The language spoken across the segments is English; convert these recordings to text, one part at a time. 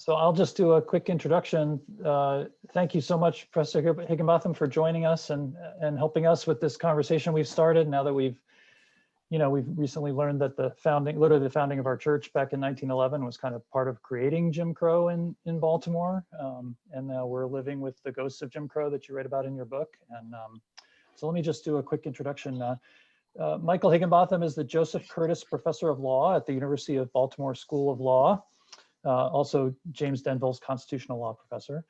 So I'll just do a quick introduction. Thank you so much, Professor Higginbotham, for joining us and helping us with this conversation we've started now that we've recently learned that literally the founding of our church back in 1911 was kind of part of creating Jim Crow in Baltimore. And now we're living with the ghosts of Jim Crow that you write about in your book. And so let me just do a quick introduction. Michael Higginbotham is the Joseph Curtis Professor of Law at the University of Baltimore School of Law, also James Denville's Constitutional Law Professor.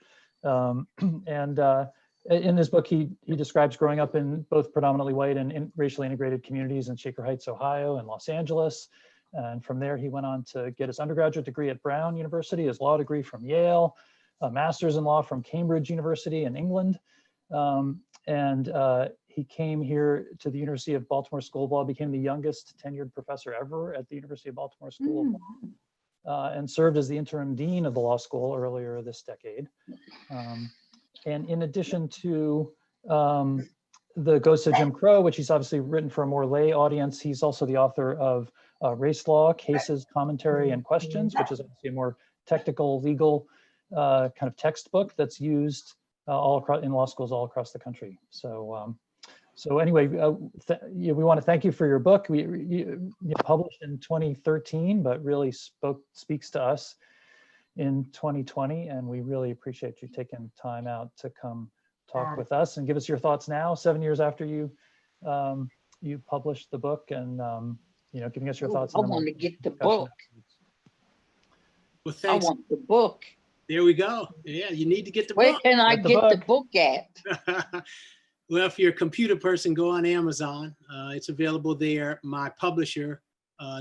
In his book, he describes growing up in both predominantly white and racially integrated communities in Shaker Heights, Ohio, and Los Angeles. And from there, he went on to get his undergraduate degree at Brown University, his law degree from Yale, a master's in law from Cambridge University in England. He came here to the University of Baltimore School of Law, became the youngest tenured professor ever at the University of Baltimore School of Law, and served as the interim dean of the law school earlier this decade. And in addition to The Ghosts of Jim Crow, which he's obviously written for a more lay audience, he's also the author of Race Law, Cases, Commentary, and Questions, which is obviously a more technical, legal kind of textbook that's used all across in law schools all across the country. So anyway, we want to thank you for your book. You published in 2013, but really speaks to us in 2020, and we really appreciate you taking time out to come talk with us and give us your thoughts now, 7 years after you you published the book, and giving us your thoughts. I want to get the book. Well, thanks. I want the book. There we go. Yeah, you need to get the Where book. can I get the book at? Well, if you're a computer person, go on Amazon. It's available there. My publisher,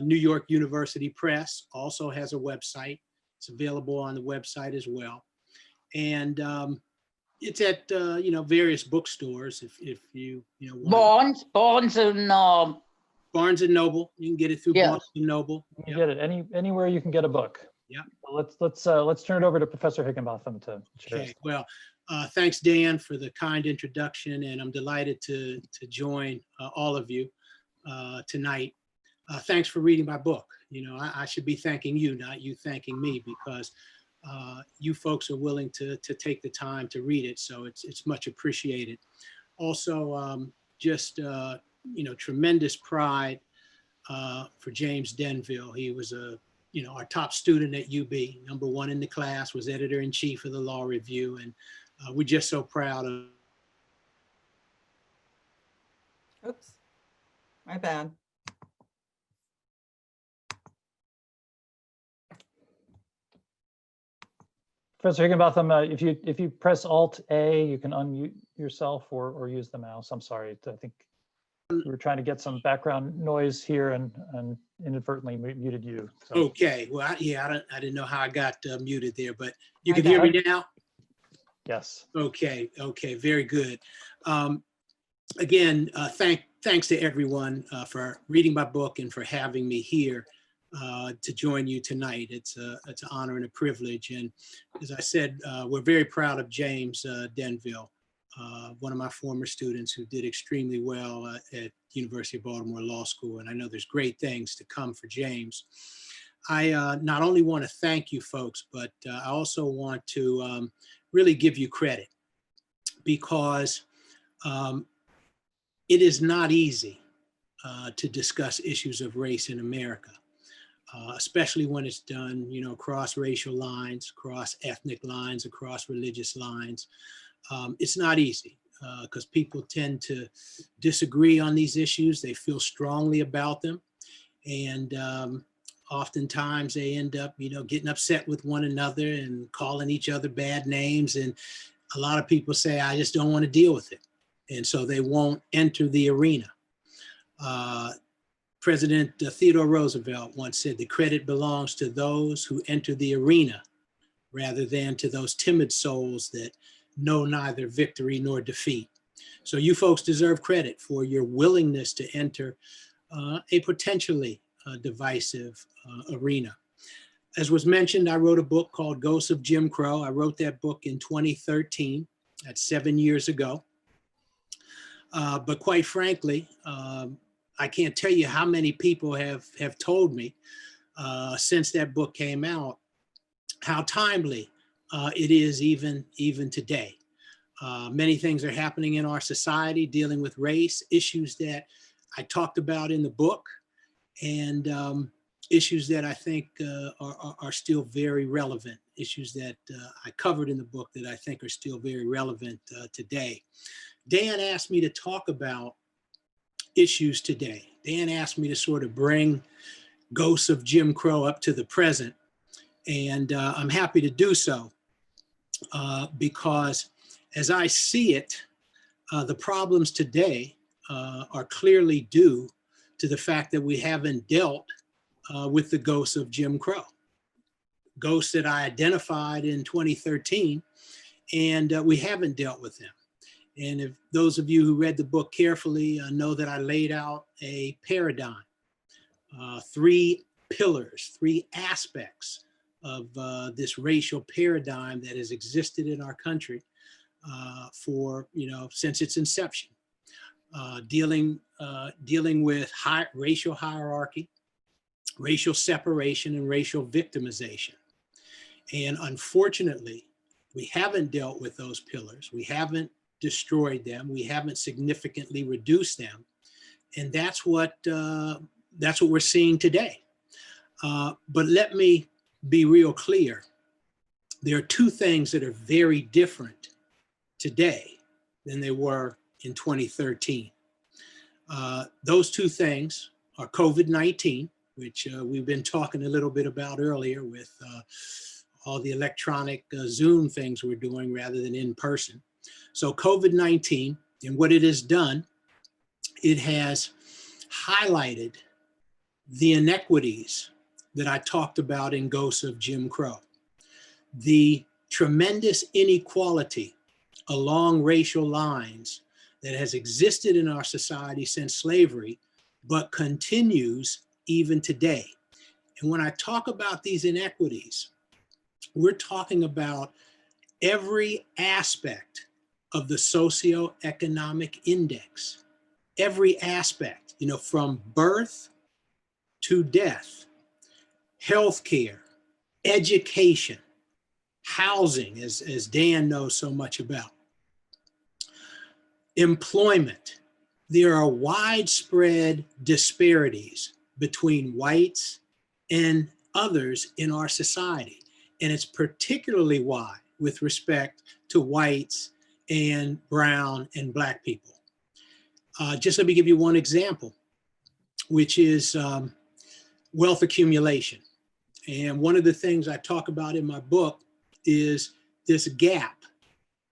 New York University Press, also has a website. It's available on the website as well. And it's at various bookstores if you Barnes and Barnes and Noble. You can get it through Barnes and Noble. You can get it anywhere you can get a book. Yeah. So let's turn it over to Professor Higginbotham to share. Okay. Well, thanks, Dan, for the kind introduction, and I'm delighted to join all of you tonight. Thanks for reading my book. I should be thanking you, not you thanking me, because you folks are willing to take the time to read it, so it's much appreciated. Also, tremendous pride for James Denville. He was our top student at UB, #1 in the class, was editor-in-chief of the Law Review, and we're just so proud of. Oops, my bad. Professor Higginbotham, if you press Alt-A, you can unmute yourself or use the mouse. I'm sorry, I think we were trying to get some background noise here and inadvertently muted you. So. Okay, well, I didn't know how I got muted there, but you can hear me now? Yes. Okay, very good. Again, thanks to everyone for reading my book and for having me here to join you tonight. It's an honor and a privilege. And as I said, we're very proud of James Denville, one of my former students who did extremely well at University of Baltimore Law School. And I know there's great things to come for James. I not only want to thank you folks, but I also want to really give you credit, because it is not easy to discuss issues of race in America. Especially when it's done, across racial lines, across ethnic lines, across religious lines. It's not easy because people tend to disagree on these issues. They feel strongly about them. And oftentimes they end up, getting upset with one another and calling each other bad names. And a lot of people say, I just don't want to deal with it. And so they won't enter the arena. President Theodore Roosevelt once said, the credit belongs to those who enter the arena rather than to those timid souls that know neither victory nor defeat. So you folks deserve credit for your willingness to enter a potentially divisive arena. As was mentioned, I wrote a book called Ghosts of Jim Crow. I wrote that book in 2013. That's 7 years ago. But quite frankly, I can't tell you how many people have told me since that book came out how timely it is even today. Many things are happening in our society dealing with race, issues that I talked about in the book, and issues that I think are still very relevant, issues that I covered in the book that I think are still very relevant today. Dan asked me to talk about issues today. Dan asked me to sort of bring ghosts of Jim Crow up to the present, and I'm happy to do so because as I see it, the problems today are clearly due to the fact that we haven't dealt with the ghosts of Jim Crow, ghosts that I identified in 2013, and we haven't dealt with them. And if those of you who read the book carefully know that I laid out a paradigm, 3 pillars, 3 aspects of this racial paradigm that has existed in our country for, since its inception, dealing with racial hierarchy, racial separation, and racial victimization. And unfortunately, we haven't dealt with those pillars. We haven't destroyed them. We haven't significantly reduced them. And that's what we're seeing today. But let me be real clear. There are 2 things that are very different today than they were in 2013. Those 2 things are COVID-19, which we've been talking a little bit about earlier with all the electronic Zoom things we're doing rather than in person. So COVID-19, and what it has done, it has highlighted the inequities that I talked about in Ghosts of Jim Crow. The tremendous inequality along racial lines that has existed in our society since slavery, but continues even today. And when I talk about these inequities, we're talking about every aspect of the socioeconomic index, every aspect, from birth to death, healthcare, education, housing, as Dan knows so much about, employment. There are widespread disparities between whites and others in our society. And it's particularly wide with respect to whites and brown and Black people. Just let me give you one example, which is wealth accumulation. And one of the things I talk about in my book is this gap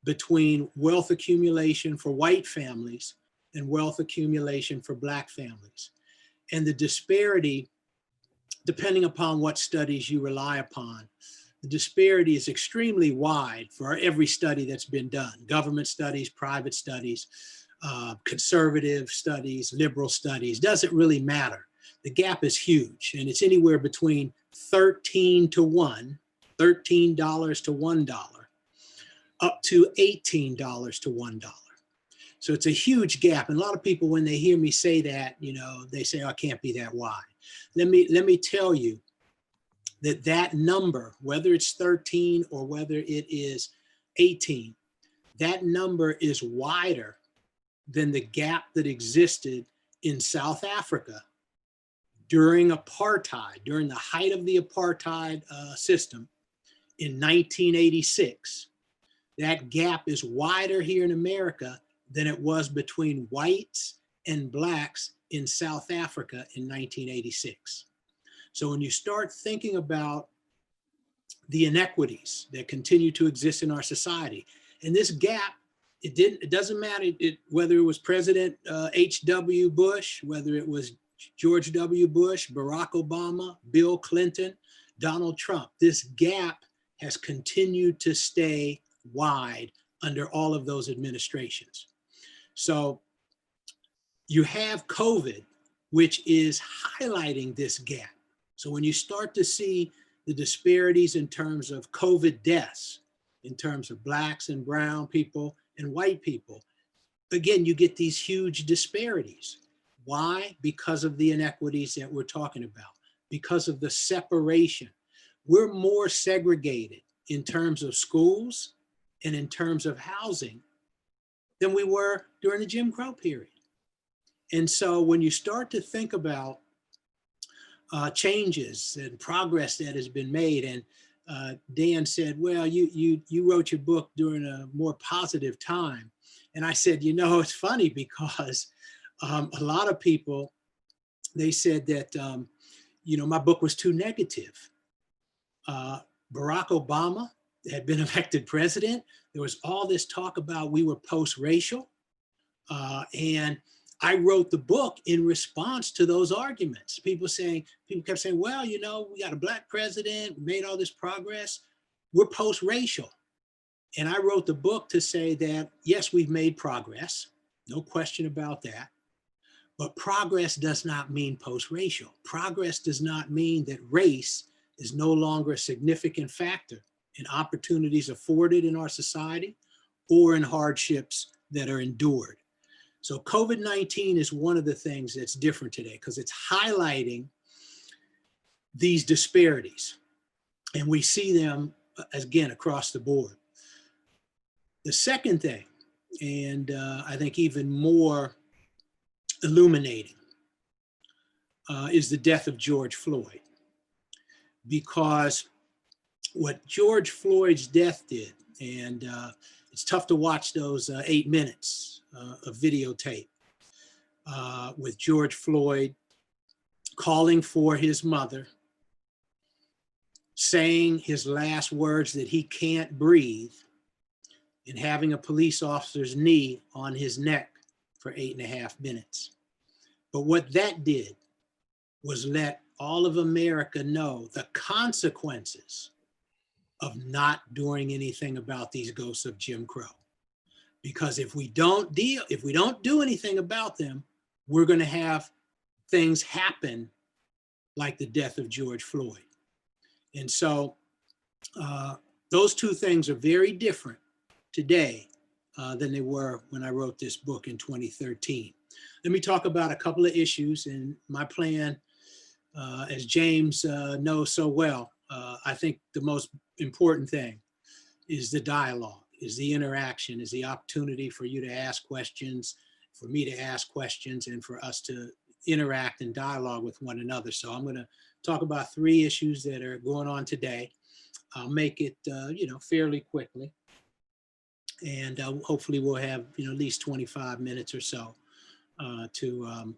between wealth accumulation for white families and wealth accumulation for Black families. And the disparity, depending upon what studies you rely upon, the disparity is extremely wide for every study that's been done. Government studies, private studies, conservative studies, liberal studies, doesn't really matter. The gap is huge, and it's anywhere between 13 to 1, $13 to $1, up to $18 to $1. So it's a huge gap. And a lot of people, when they hear me say that, they say, oh, it can't be that wide. Let me tell you that number, whether it's 13 or whether it is 18, that number is wider than the gap that existed in South Africa during apartheid, during the height of the apartheid system in 1986. That gap is wider here in America than it was between whites and Blacks in South Africa in 1986. So when you start thinking about the inequities that continue to exist in our society, and this gap, it doesn't matter whether it was President H.W. Bush, whether it was George W. Bush, Barack Obama, Bill Clinton, Donald Trump, this gap has continued to stay wide under all of those administrations. So you have COVID, which is highlighting this gap. So when you start to see the disparities in terms of COVID deaths, in terms of Blacks and brown people and white people, again, you get these huge disparities. Why? Because of the inequities that we're talking about, because of the separation. we're more segregated in terms of schools and in terms of housing than we were during the Jim Crow period. And so when you start to think about changes and progress that has been made, and Dan said, well, you wrote your book during a more positive time. And I said, you know, it's funny because a lot of people, they said that, you know, my book was too negative. Barack Obama had been elected president. There was all this talk about we were post-racial. And I wrote the book in response to those arguments. People kept saying, well, you know, we got a Black president, we made all this progress. We're post-racial. And I wrote the book to say that, yes, we've made progress. No question about that. But progress does not mean post-racial. Progress does not mean that race is no longer a significant factor in opportunities afforded in our society or in hardships that are endured. So COVID-19 is one of the things that's different today because it's highlighting these disparities. And we see them, again, across the board. The second thing, and I think even more illuminating, is the death of George Floyd. Because what George Floyd's death did, and it's tough to watch those 8 minutes of videotape with George Floyd calling for his mother, saying his last words that he can't breathe, and having a police officer's knee on his neck for 8.5 minutes. But what that did was let all of America know the consequences of not doing anything about these ghosts of Jim Crow. Because if we don't do anything about them, we're going to have things happen like the death of George Floyd. And so those two things are very different today than they were when I wrote this book in 2013. Let me talk about a couple of issues, and my plan, as James knows so well, I think the most important thing is the dialogue, is the interaction, is the opportunity for you to ask questions, for me to ask questions, and for us to interact and dialogue with one another. So I'm going to talk about 3 issues that are going on today. I'll make it, you know, fairly quickly, and hopefully we'll have, you know, at least 25 minutes or so to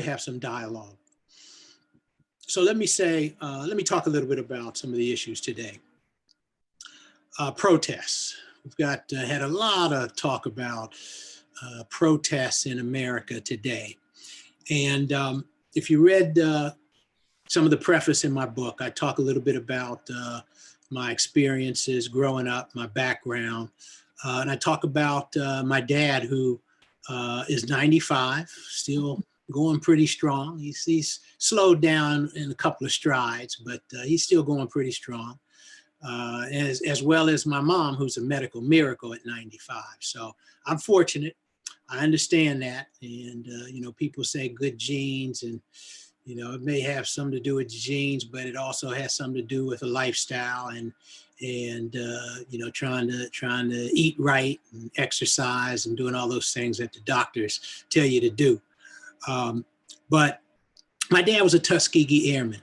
have some dialogue. So let me talk a little bit about some of the issues today. Protests. We've got had a lot of talk about protests in America today. And if you read some of the preface in my book, I talk a little bit about my experiences growing up, my background. And I talk about my dad, who is 95, still going pretty strong. He's slowed down in a couple of strides, but he's still going pretty strong. As well as my mom, who's a medical miracle at 95. So I'm fortunate. I understand that. And, you know, people say good genes, and, you know, it may have something to do with genes, but it also has something to do with a lifestyle and you know, trying to eat right and exercise and doing all those things that the doctors tell you to do. But my dad was a Tuskegee Airman.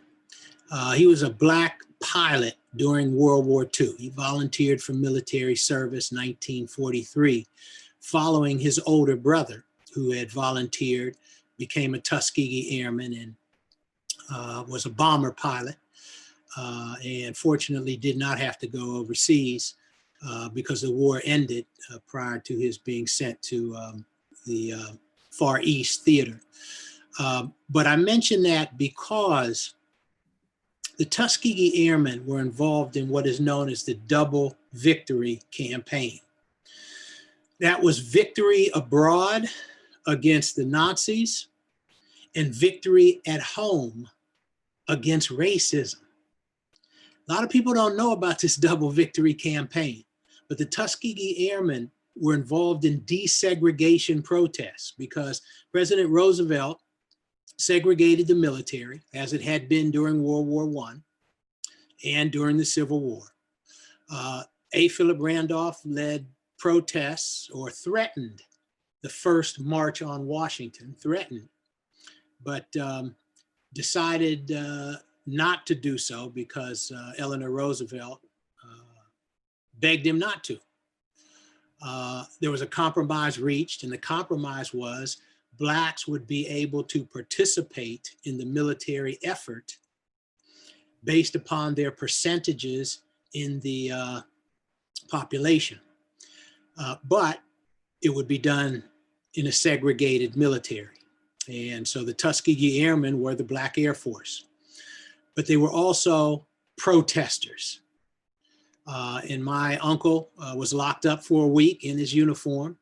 He was a Black pilot during World War II. He volunteered for military service in 1943, following his older brother, who had volunteered, became a Tuskegee Airman, and was a bomber pilot. And fortunately did not have to go overseas because the war ended prior to his being sent to the Far East Theater. But I mention that because the Tuskegee Airmen were involved in what is known as the Double Victory Campaign. That was victory abroad against the Nazis and victory at home against racism. A lot of people don't know about this Double Victory Campaign, but the Tuskegee Airmen were involved in desegregation protests because President Roosevelt segregated the military, as it had been during World War I. and during the Civil War. A. Philip Randolph led protests or threatened the first March on Washington, but decided not to do so because Eleanor Roosevelt begged him not to. There was a compromise reached, and the compromise was Blacks would be able to participate in the military effort based upon their percentages in the population. But it would be done in a segregated military. And so the Tuskegee Airmen were the Black Air Force, but they were also protesters. And my uncle was locked up for a week in his uniform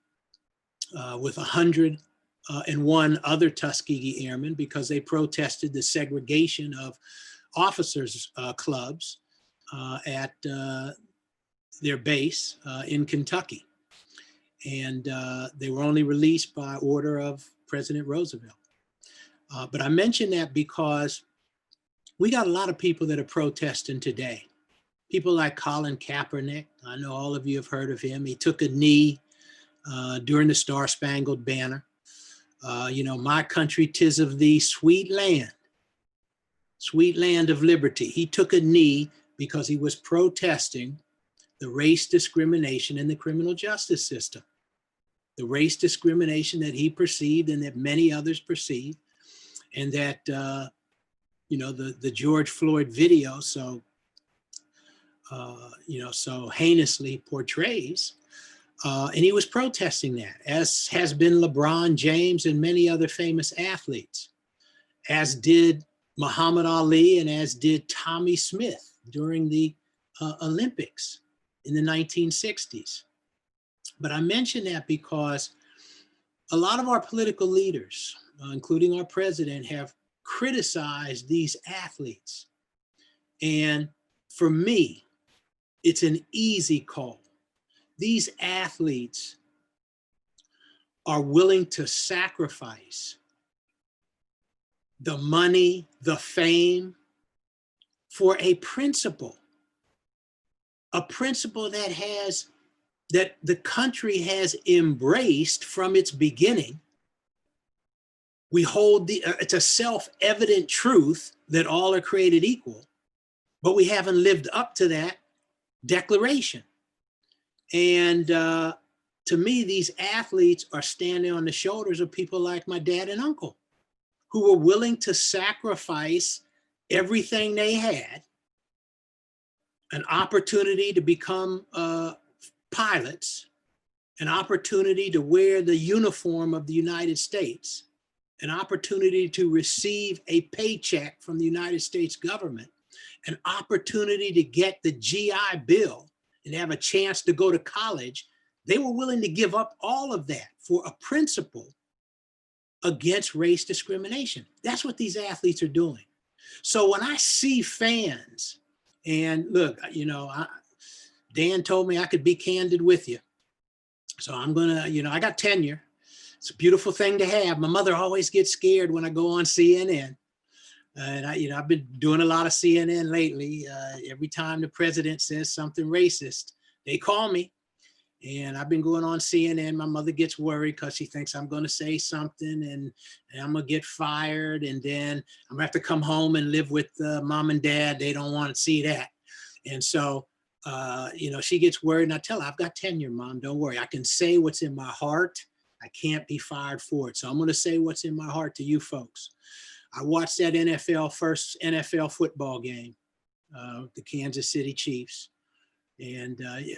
with 101 other Tuskegee Airmen because they protested the segregation of officers' clubs at their base in Kentucky. And they were only released by order of President Roosevelt. But I mention that because we got a lot of people that are protesting today. People like Colin Kaepernick. I know all of you have heard of him. He took a knee during the Star Spangled Banner. You know, my country, 'tis of thee, sweet land of liberty. He took a knee because he was protesting the race discrimination in the criminal justice system. The race discrimination that he perceived and that many others perceived, and that, you know, the George Floyd video so heinously portrays. And he was protesting that, as has been LeBron James and many other famous athletes, as did Muhammad Ali and as did Tommy Smith during the Olympics in the 1960s. But I mention that because a lot of our political leaders, including our president, have criticized these athletes. And for me, it's an easy call. These athletes are willing to sacrifice the money, the fame, for a principle that the country has embraced from its beginning. We hold it's a self-evident truth that all are created equal, but we haven't lived up to that declaration. And to me, these athletes are standing on the shoulders of people like my dad and uncle, who were willing to sacrifice everything they had, an opportunity to become pilots, an opportunity to wear the uniform of the United States, an opportunity to receive a paycheck from the United States government, an opportunity to get the GI Bill and have a chance to go to college. They were willing to give up all of that for a principle against race discrimination. That's what these athletes are doing. So when I see fans, and look, you know, Dan told me I could be candid with you. So I'm gonna, you know, I got tenure. It's a beautiful thing to have. My mother always gets scared when I go on CNN. And I've been doing a lot of CNN lately. Every time the president says something racist, they call me. And I've been going on CNN. My mother gets worried because she thinks I'm going to say something and I'm going to get fired. And then I'm going to have to come home and live with mom and dad. They don't want to see that. And so, you know, she gets worried, and I tell her, I've got tenure, Mom, don't worry. I can say what's in my heart. I can't be fired for it. So I'm going to say what's in my heart to you folks. I watched that first NFL football game, the Kansas City Chiefs. And,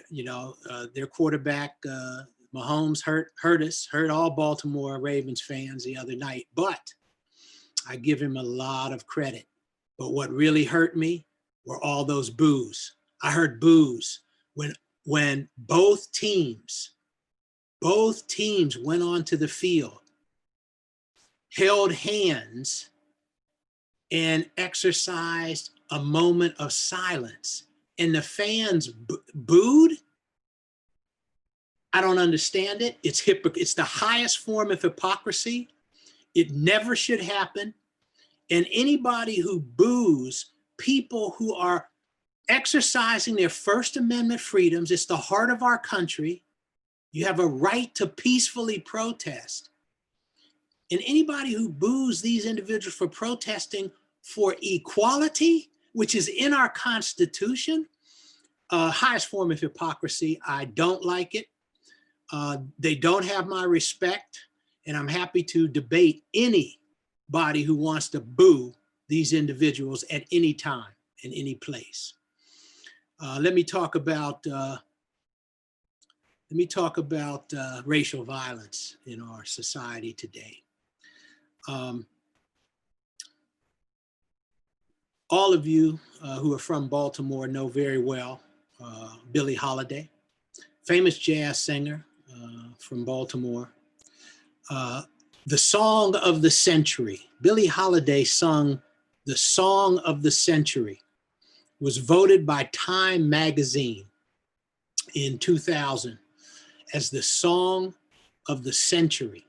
you know, their quarterback, Mahomes, hurt all Baltimore Ravens fans the other night, but I give him a lot of credit. But what really hurt me were all those boos. I heard boos when both teams went onto the field, held hands, and exercised a moment of silence. And the fans booed. I don't understand it. It's the highest form of hypocrisy. It never should happen. And anybody who boos people who are exercising their First Amendment freedoms. It's the heart of our country. You have a right to peacefully protest. And anybody who boos these individuals for protesting for equality, which is in our Constitution, highest form of hypocrisy. I don't like it. They don't have my respect, and I'm happy to debate anybody who wants to boo these individuals at any time, in any place. Let me talk about racial violence in our society today. All of you who are from Baltimore know very well Billie Holiday, famous jazz singer from Baltimore. The song of the century, Billie Holiday sung the song of the century, was voted by Time magazine in 2000 as the song of the century,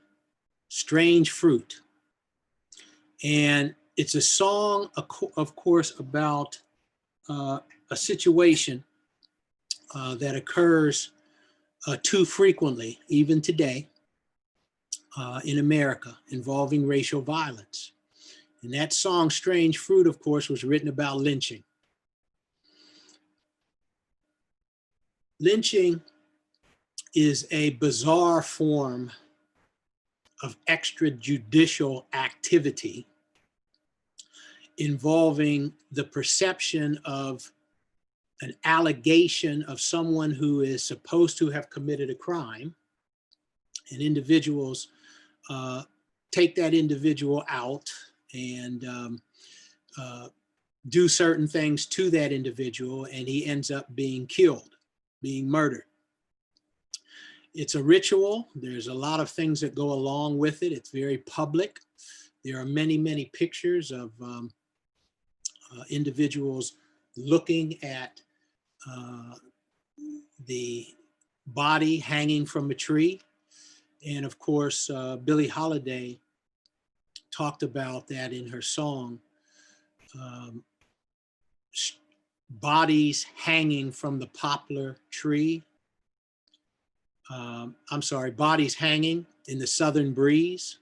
Strange Fruit. And it's a song, of course, about a situation that occurs too frequently, even today, in America, involving racial violence. And that song, Strange Fruit, of course, was written about lynching. Lynching is a bizarre form of extrajudicial activity involving the perception of an allegation of someone who is supposed to have committed a crime, and individuals take that individual out and do certain things to that individual, and he ends up being killed, being murdered. It's a ritual. There's a lot of things that go along with it. It's very public. There are many, many pictures of individuals looking at the body hanging from a tree. And of course, Billie Holiday talked about that in her song, bodies hanging from the poplar tree. Bodies hanging in the southern breeze.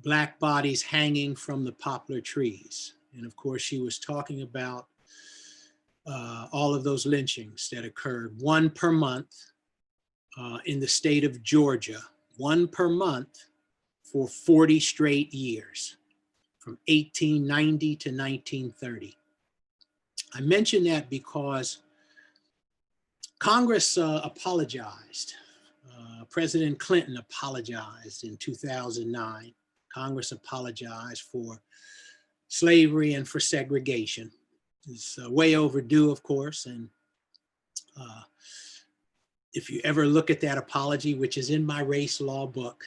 Black bodies hanging from the poplar trees. And of course, she was talking about all of those lynchings that occurred, one per month in the state of Georgia, one per month for 40 straight years, from 1890 to 1930. I mention that because Congress apologized. President Clinton apologized in 2009. Congress apologized for slavery and for segregation. It's way overdue, of course. And if you ever look at that apology, which is in my race law book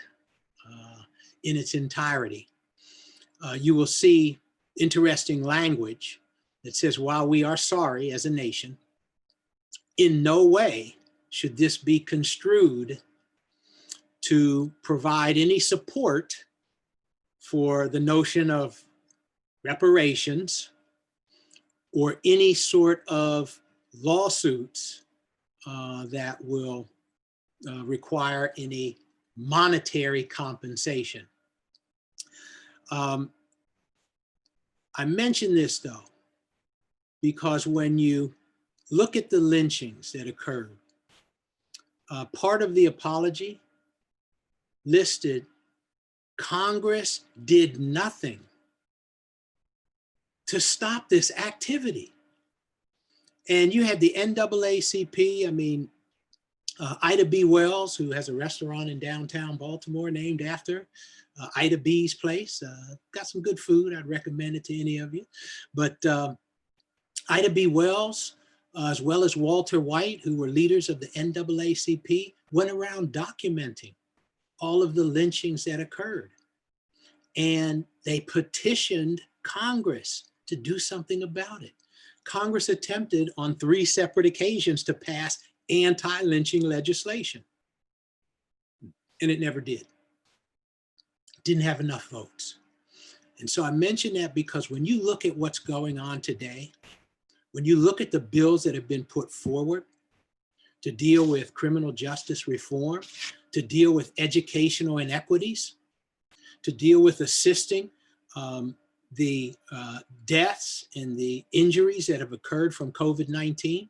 in its entirety, you will see interesting language that says, while we are sorry as a nation, in no way should this be construed to provide any support for the notion of reparations or any sort of lawsuits that will require any monetary compensation. I mention this though, because when you look at the lynchings that occurred, part of the apology listed Congress did nothing to stop this activity. And you had the NAACP, Ida B. Wells, who has a restaurant in downtown Baltimore named after Ida B's place. Got some good food. I'd recommend it to any of you. But Ida B. Wells, as well as Walter White, who were leaders of the NAACP, went around documenting all of the lynchings that occurred. And they petitioned Congress to do something about it. Congress attempted on 3 separate occasions to pass anti-lynching legislation, and it never did. Didn't have enough votes. And so I mention that because when you look at what's going on today, When you look at the bills that have been put forward to deal with criminal justice reform, to deal with educational inequities, to deal with assisting the deaths and the injuries that have occurred from COVID-19,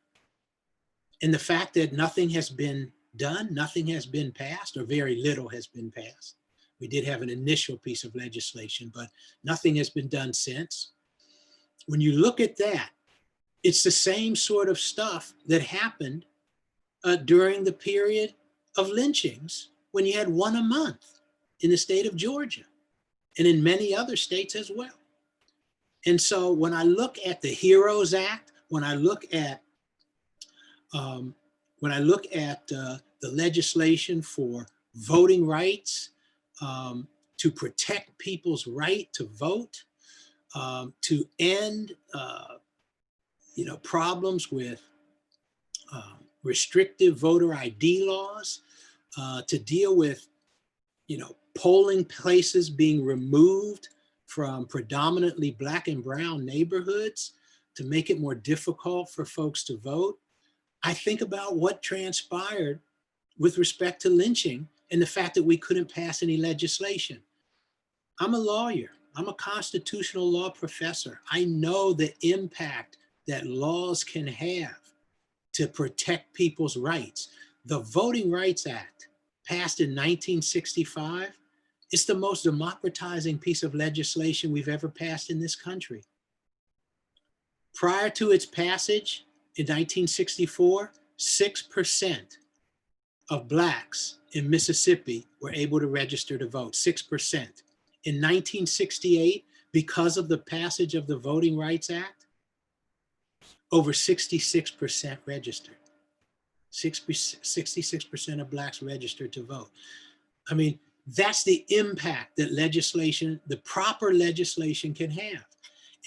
and the fact that nothing has been done, nothing has been passed, or very little has been passed. We did have an initial piece of legislation, but nothing has been done since. When you look at that, it's the same sort of stuff that happened during the period of lynchings when you had one a month in the state of Georgia and in many other states as well. And so when I look at the HEROES Act, when I look at the legislation for voting rights, to protect people's right to vote, to end problems with restrictive voter ID laws, to deal with polling places being removed from predominantly Black and brown neighborhoods to make it more difficult for folks to vote. I think about what transpired with respect to lynching and the fact that we couldn't pass any legislation. I'm a lawyer. I'm a constitutional law professor. I know the impact that laws can have to protect people's rights. The Voting Rights Act, passed in 1965, is the most democratizing piece of legislation we've ever passed in this country. Prior to its passage in 1964, 6% of Blacks in Mississippi were able to register to vote, 6%. In 1968, because of the passage of the Voting Rights Act, over 66% registered. 66% of Blacks registered to vote. I mean, that's the impact that legislation, the proper legislation, can have.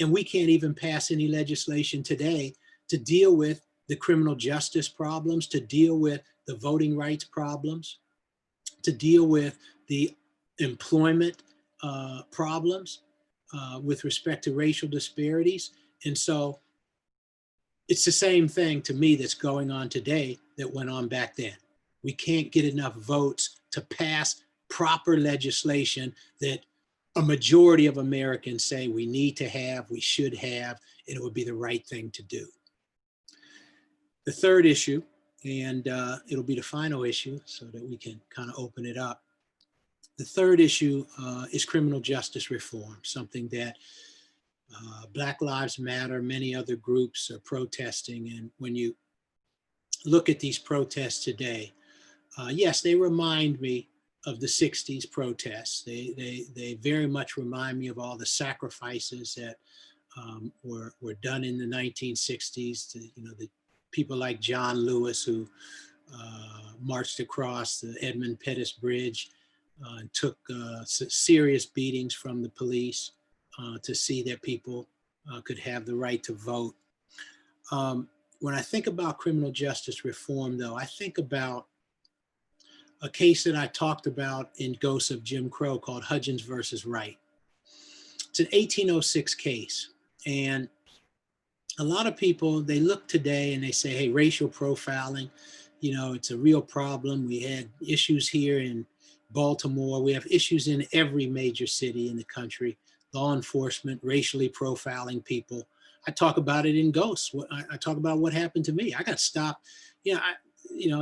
And we can't even pass any legislation today to deal with the criminal justice problems, to deal with the voting rights problems, to deal with the employment problems with respect to racial disparities. And so it's the same thing to me that's going on today that went on back then. We can't get enough votes to pass proper legislation that a majority of Americans say we need to have, we should have, and it would be the right thing to do. The third issue, and it'll be the final issue so that we can kind of open it up. The third issue is criminal justice reform, something that Black Lives Matter, many other groups are protesting. And when you look at these protests today, yes, they remind me of the 60s protests. They very much remind me of all the sacrifices that were done in the 1960s. The people like John Lewis, who marched across the Edmund Pettus Bridge and took serious beatings from the police to see that people could have the right to vote. When I think about criminal justice reform, though, I think about a case that I talked about in Ghosts of Jim Crow called Hudgens versus Wright. It's an 1806 case. And a lot of people, they look today and they say, hey, racial profiling, it's a real problem. We had issues here in Baltimore. We have issues in every major city in the country. Law enforcement, racially profiling people. I talk about it in Ghosts. I talk about what happened to me. I got stopped.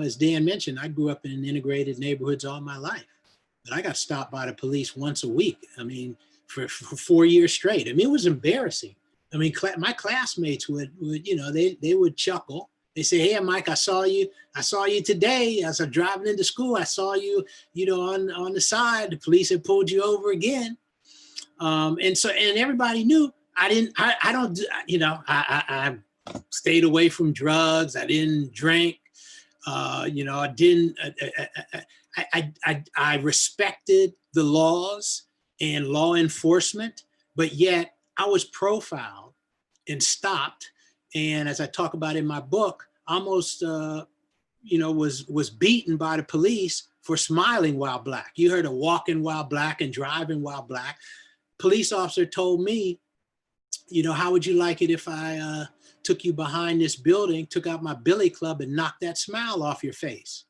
As Dan mentioned, I grew up in integrated neighborhoods all my life, but I got stopped by the police once a week. I mean, for 4 years straight. I mean, it was embarrassing. I mean, my classmates would they would chuckle. They say, hey, Mike, I saw you today as I'm driving into school. I saw you, on the side. The police had pulled you over again. And everybody knew I stayed away from drugs. I didn't drink. I respected the laws and law enforcement, but yet I was profiled and stopped. And as I talk about in my book, almost, was beaten by the police for smiling while Black. You heard of walking while Black and driving while Black. Police officer told me, how would you like it if I took you behind this building, took out my billy club and knocked that smile off your face.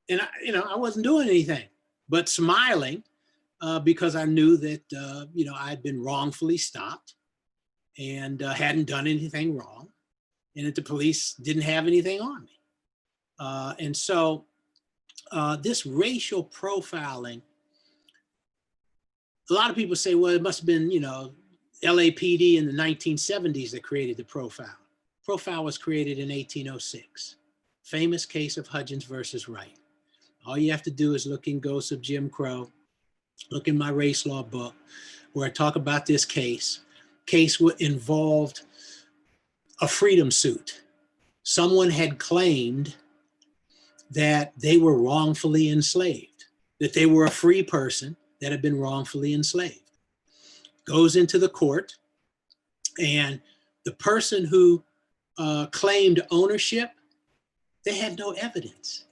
And I wasn't doing anything but smiling because I knew that, I'd been wrongfully stopped and hadn't done anything wrong, and that the police didn't have anything on me. And so this racial profiling, a lot of people say, well, it must have been, LAPD in the 1970s that created the profile. Profile was created in 1806. Famous case of Hudgens versus Wright. All you have to do is look in Ghosts of Jim Crow, look in my race law book, where I talk about this case. Case involved a freedom suit. Someone had claimed that they were wrongfully enslaved, that they were a free person that had been wrongfully enslaved. Goes into the court, and the person who claimed ownership, they had no evidence.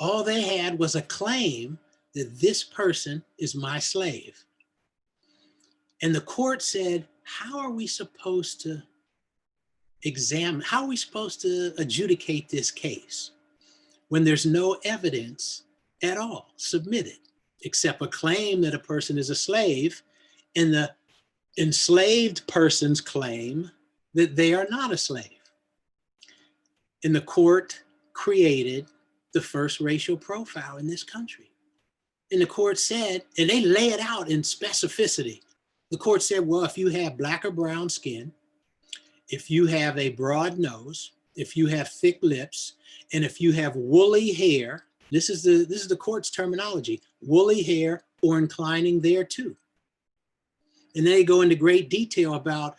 All they had was a claim that this person is my slave. And the court said, how are we supposed to adjudicate this case when there's no evidence at all submitted, except a claim that a person is a slave and the enslaved person's claim that they are not a slave? And the court created the first racial profile in this country. And the court said, and they lay it out in specificity. The court said, well, if you have black or brown skin, if you have a broad nose, if you have thick lips, and if you have woolly hair, this is the court's terminology, woolly hair or inclining thereto. And then they go into great detail about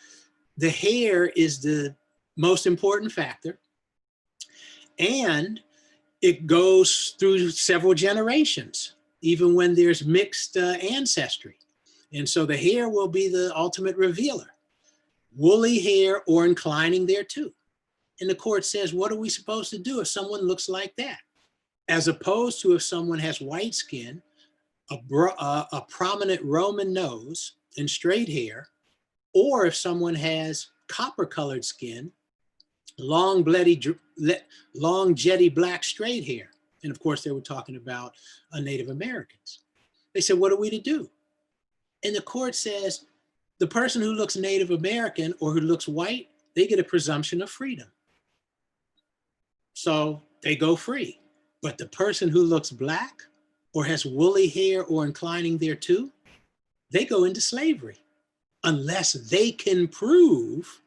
the hair is the most important factor. And it goes through several generations, even when there's mixed ancestry. And so the hair will be the ultimate revealer. Woolly hair or inclining thereto. And the court says, what are we supposed to do if someone looks like that? As opposed to if someone has white skin, a prominent Roman nose and straight hair, or if someone has copper colored skin, long jetty black straight hair. And of course, they were talking about Native Americans. They said, what are we to do? And the court says, the person who looks Native American or who looks white, they get a presumption of freedom. So they go free. But the person who looks black or has woolly hair or inclining thereto, they go into slavery unless they can prove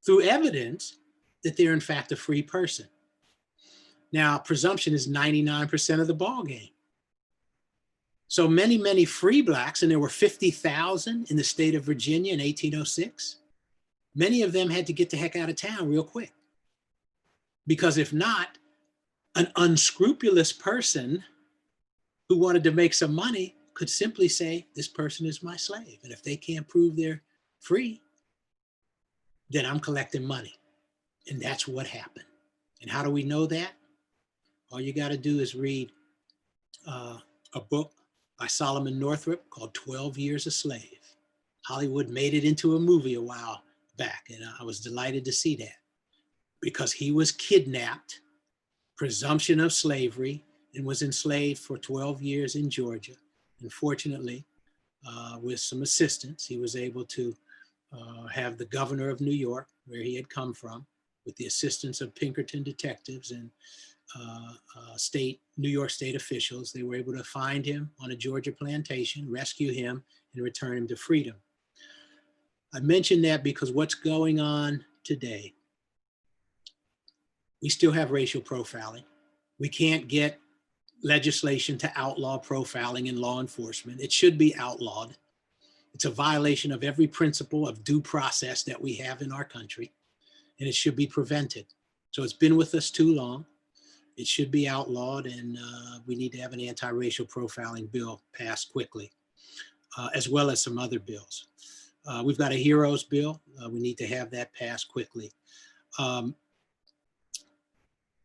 through evidence that they're in fact a free person. Now, presumption is 99% of the ball game. So many, many free blacks, and there were 50,000 in the state of Virginia in 1806, many of them had to get the heck out of town real quick. Because if not, an unscrupulous person who wanted to make some money could simply say, this person is my slave. And if they can't prove they're free, then I'm collecting money. And that's what happened. And how do we know that? All you got to do is read a book by Solomon Northrop called 12 Years a Slave. Hollywood made it into a movie a while back, and I was delighted to see that because he was kidnapped, presumption of slavery, and was enslaved for 12 years in Georgia. And fortunately, with some assistance, he was able to have the governor of New York, where he had come from, with the assistance of Pinkerton detectives and New York state officials, they were able to find him on a Georgia plantation, rescue him, and return him to freedom. I mention that because what's going on today, we still have racial profiling. We can't get legislation to outlaw profiling in law enforcement. It should be outlawed. It's a violation of every principle of due process that we have in our country, and it should be prevented. So it's been with us too long. It should be outlawed, and we need to have an anti-racial profiling bill passed quickly, as well as some other bills. We've got a HEROES bill. We need to have that passed quickly.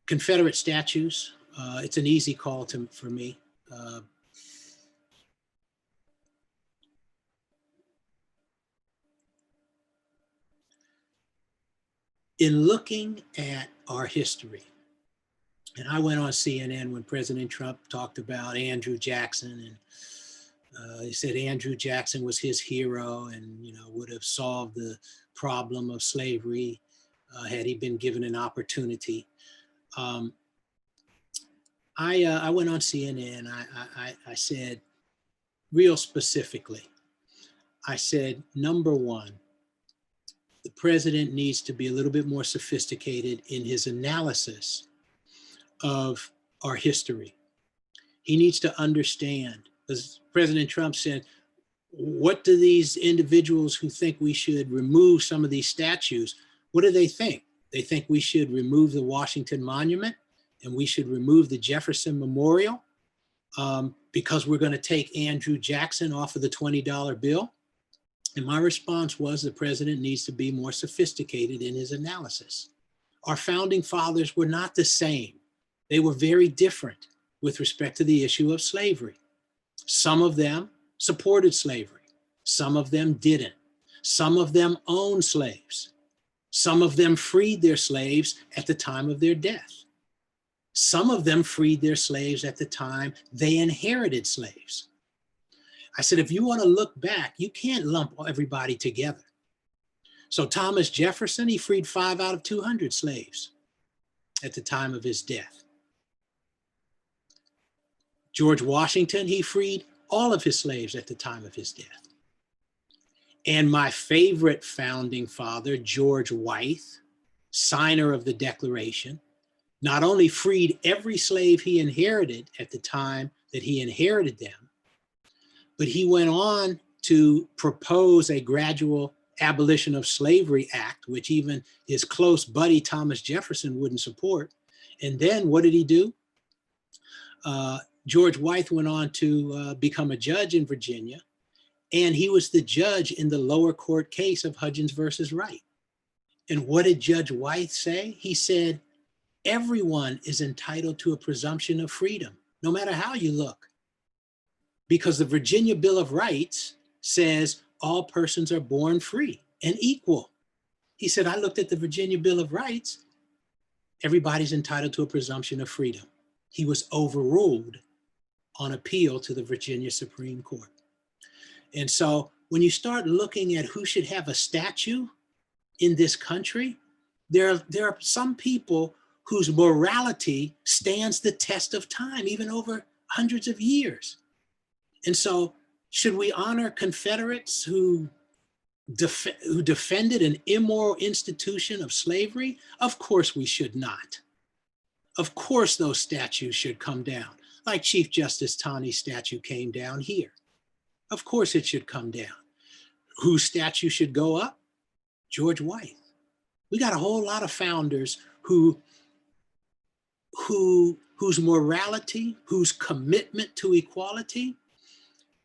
Confederate statues, it's an easy call for me. In looking at our history, and I went on CNN when President Trump talked about Andrew Jackson, and he said Andrew Jackson was his hero and, would have solved the problem of slavery had he been given an opportunity. I went on CNN. I said, real specifically, I said, number one, the president needs to be a little bit more sophisticated in his analysis of our history. He needs to understand, as President Trump said, what do these individuals who think we should remove some of these statues, what do they think? They think we should remove the Washington Monument and we should remove the Jefferson Memorial because we're going to take Andrew Jackson off of the $20 bill? And my response was the president needs to be more sophisticated in his analysis. Our founding fathers were not the same. They were very different with respect to the issue of slavery. Some of them supported slavery. Some of them didn't. Some of them owned slaves. Some of them freed their slaves at the time of their death. Some of them freed their slaves at the time they inherited slaves. I said, if you want to look back, you can't lump everybody together. So Thomas Jefferson, he freed 5 out of 200 slaves at the time of his death. George Washington, he freed all of his slaves at the time of his death. And my favorite founding father, George Wythe, signer of the Declaration, not only freed every slave he inherited at the time that he inherited them, but he went on to propose a gradual abolition of slavery act, which even his close buddy Thomas Jefferson wouldn't support. And then what did he do? George Wythe went on to become a judge in Virginia, and he was the judge in the lower court case of Hudgens versus Wright. And what did Judge Wythe say? He said, everyone is entitled to a presumption of freedom, no matter how you look. Because the Virginia Bill of Rights says all persons are born free and equal. He said, I looked at the Virginia Bill of Rights, everybody's entitled to a presumption of freedom. He was overruled on appeal to the Virginia Supreme Court. And so when you start looking at who should have a statue in this country, there are some people whose morality stands the test of time, even over hundreds of years. And so should we honor Confederates who defended an immoral institution of slavery? Of course we should not. Of course those statues should come down, like Chief Justice Taney's statue came down here. Of course it should come down. Whose statue should go up? George Wythe. We got a whole lot of founders whose morality, whose commitment to equality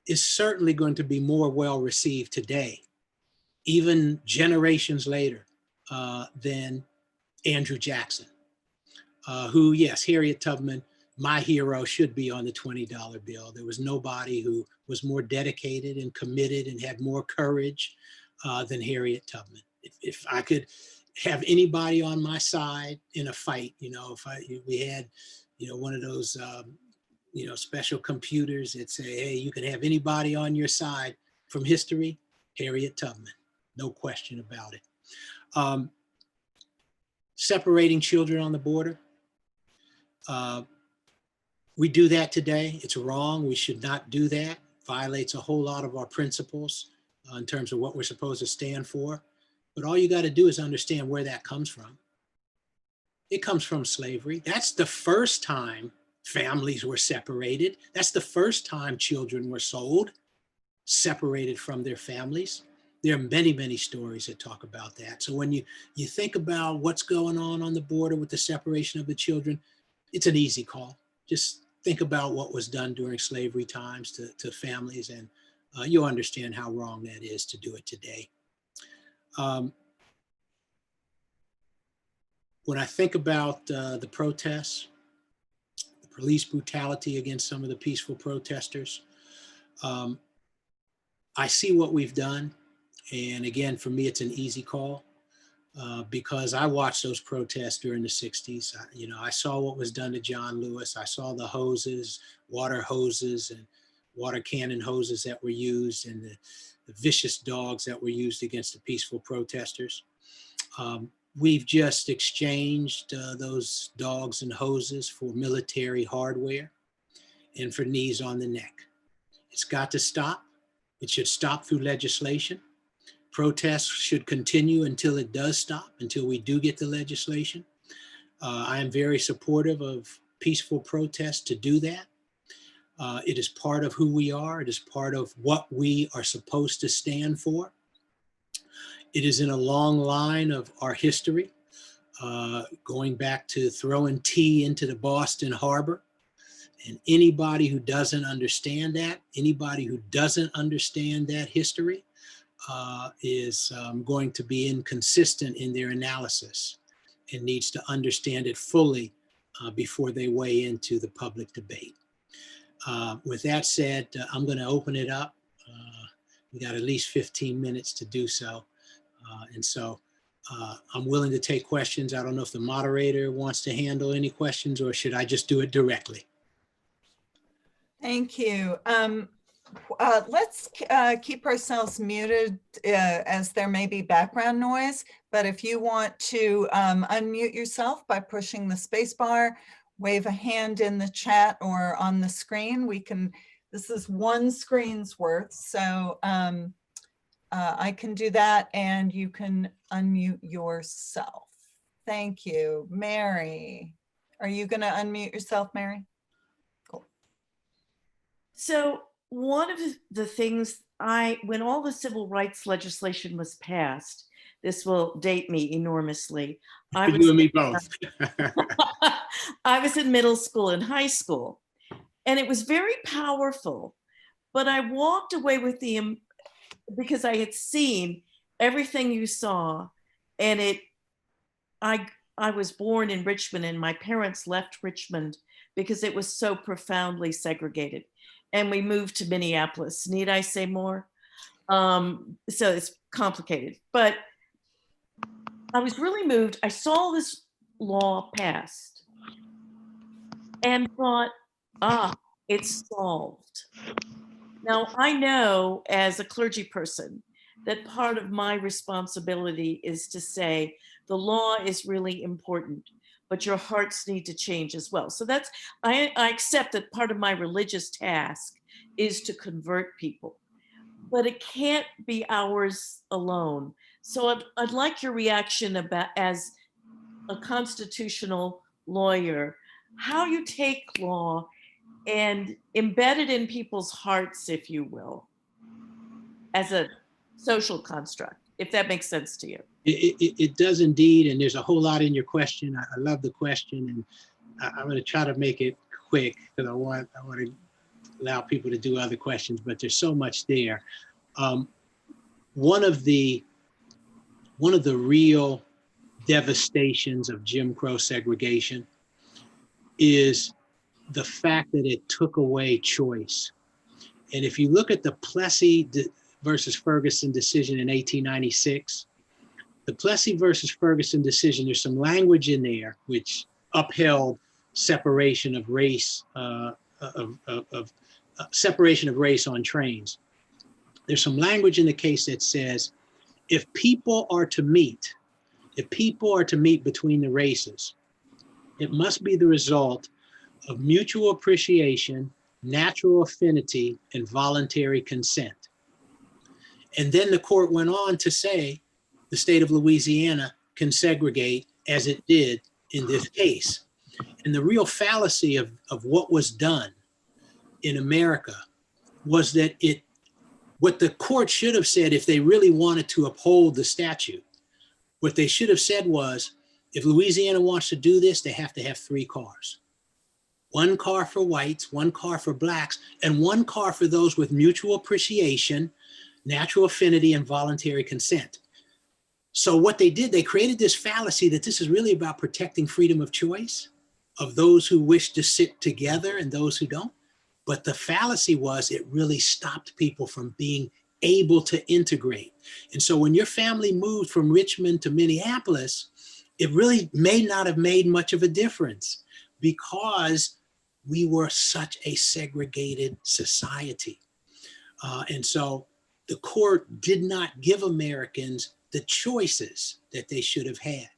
is certainly going to be more well received today, even generations later, than Andrew Jackson, who, yes, Harriet Tubman, my hero, should be on the $20 bill. There was nobody who was more dedicated and committed and had more courage than Harriet Tubman. If I could have anybody on my side in a fight, if we had, one of those, special computers that say, hey, you can have anybody on your side from history, Harriet Tubman, no question about it. Separating children on the border. We do that today. It's wrong. We should not do that. Violates a whole lot of our principles in terms of what we're supposed to stand for. But all you got to do is understand where that comes from. It comes from slavery. That's the first time families were separated. That's the first time children were sold, separated from their families. There are many, many stories that talk about that. So when you think about what's going on the border with the separation of the children, it's an easy call. Just think about what was done during slavery times to families, and you'll understand how wrong that is to do it today. When I think about the protests, the police brutality against some of the peaceful protesters, I see what we've done. And again, for me, it's an easy call. because I watched those protests during the 60s. I saw what was done to John Lewis. I saw the hoses, water hoses and water cannon hoses that were used, and the vicious dogs that were used against the peaceful protesters. We've just exchanged those dogs and hoses for military hardware and for knees on the neck. It's got to stop. It should stop through legislation. Protests should continue until it does stop, until we do get the legislation. I am very supportive of peaceful protests to do that. It is part of who we are. It is part of what we are supposed to stand for. It is in a long line of our history, going back to throwing tea into the Boston Harbor. And anybody who doesn't understand that, history, is going to be inconsistent in their analysis and needs to understand it fully before they weigh into the public debate. With that said, I'm going to open it up. We got at least 15 minutes to do so. And so I'm willing to take questions. I don't know if the moderator wants to handle any questions, or should I just do it directly? Thank you. Let's keep ourselves muted as there may be background noise, but if you want to unmute yourself by pushing the space bar, wave a hand in the chat or on the screen, this is one screen's worth, so I can do that and you can unmute yourself. Thank you. Mary, are you going to unmute yourself, Mary? Cool. So one of the things when all the civil rights legislation was passed, this will date me enormously. You and me both. I was in middle school and high school, and it was very powerful, but I walked away with because I had seen everything you saw, and I was born in Richmond, and my parents left Richmond because it was so profoundly segregated. And we moved to Minneapolis. Need I say more? So it's complicated, but I was really moved. I saw this law passed and thought, it's solved. Now, I know as a clergy person that part of my responsibility is to say the law is really important, but your hearts need to change as well. So I accept that part of my religious task is to convert people, but it can't be ours alone. So I'd like your reaction about, as a constitutional lawyer, how you take law and embed it in people's hearts, if you will, as a social construct, if that makes sense to you. It does indeed, and there's a whole lot in your question. I love the question, and I'm going to try to make it quick because I want to allow people to do other questions, but there's so much there. One of the real devastations of Jim Crow segregation is the fact that it took away choice. And if you look at the Plessy versus Ferguson decision in 1896, the Plessy versus Ferguson decision, there's some language in there which upheld separation of race, separation of race on trains. There's some language in the case that says, if people are to meet between the races, it must be the result of mutual appreciation, natural affinity, and voluntary consent. And then the court went on to say the state of Louisiana can segregate as it did in this case. And the real fallacy of what was done in America was that what the court should have said, if they really wanted to uphold the statute, what they should have said was, if Louisiana wants to do this, they have to have 3 cars. 1 car for whites, 1 car for blacks, and 1 car for those with mutual appreciation, natural affinity, and voluntary consent. So what they did, they created this fallacy that this is really about protecting freedom of choice of those who wish to sit together and those who don't. But the fallacy was it really stopped people from being able to integrate. And so when your family moved from Richmond to Minneapolis, it really may not have made much of a difference because we were such a segregated society. And so the court did not give Americans the choices that they should have had.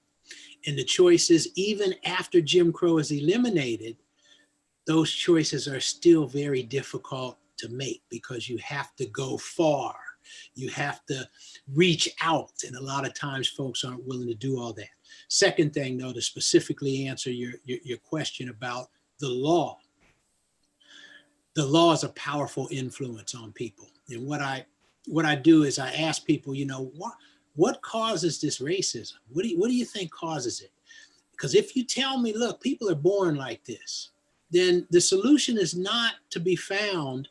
And the choices, even after Jim Crow is eliminated, those choices are still very difficult to make because you have to go far. You have to reach out. And a lot of times folks aren't willing to do all that. Second thing, though, to specifically answer your question about the law. The law is a powerful influence on people. And what I do is I ask people, you know, what causes this racism? What do you think causes it? Because if you tell me, look, people are born like this, then the solution is not to be found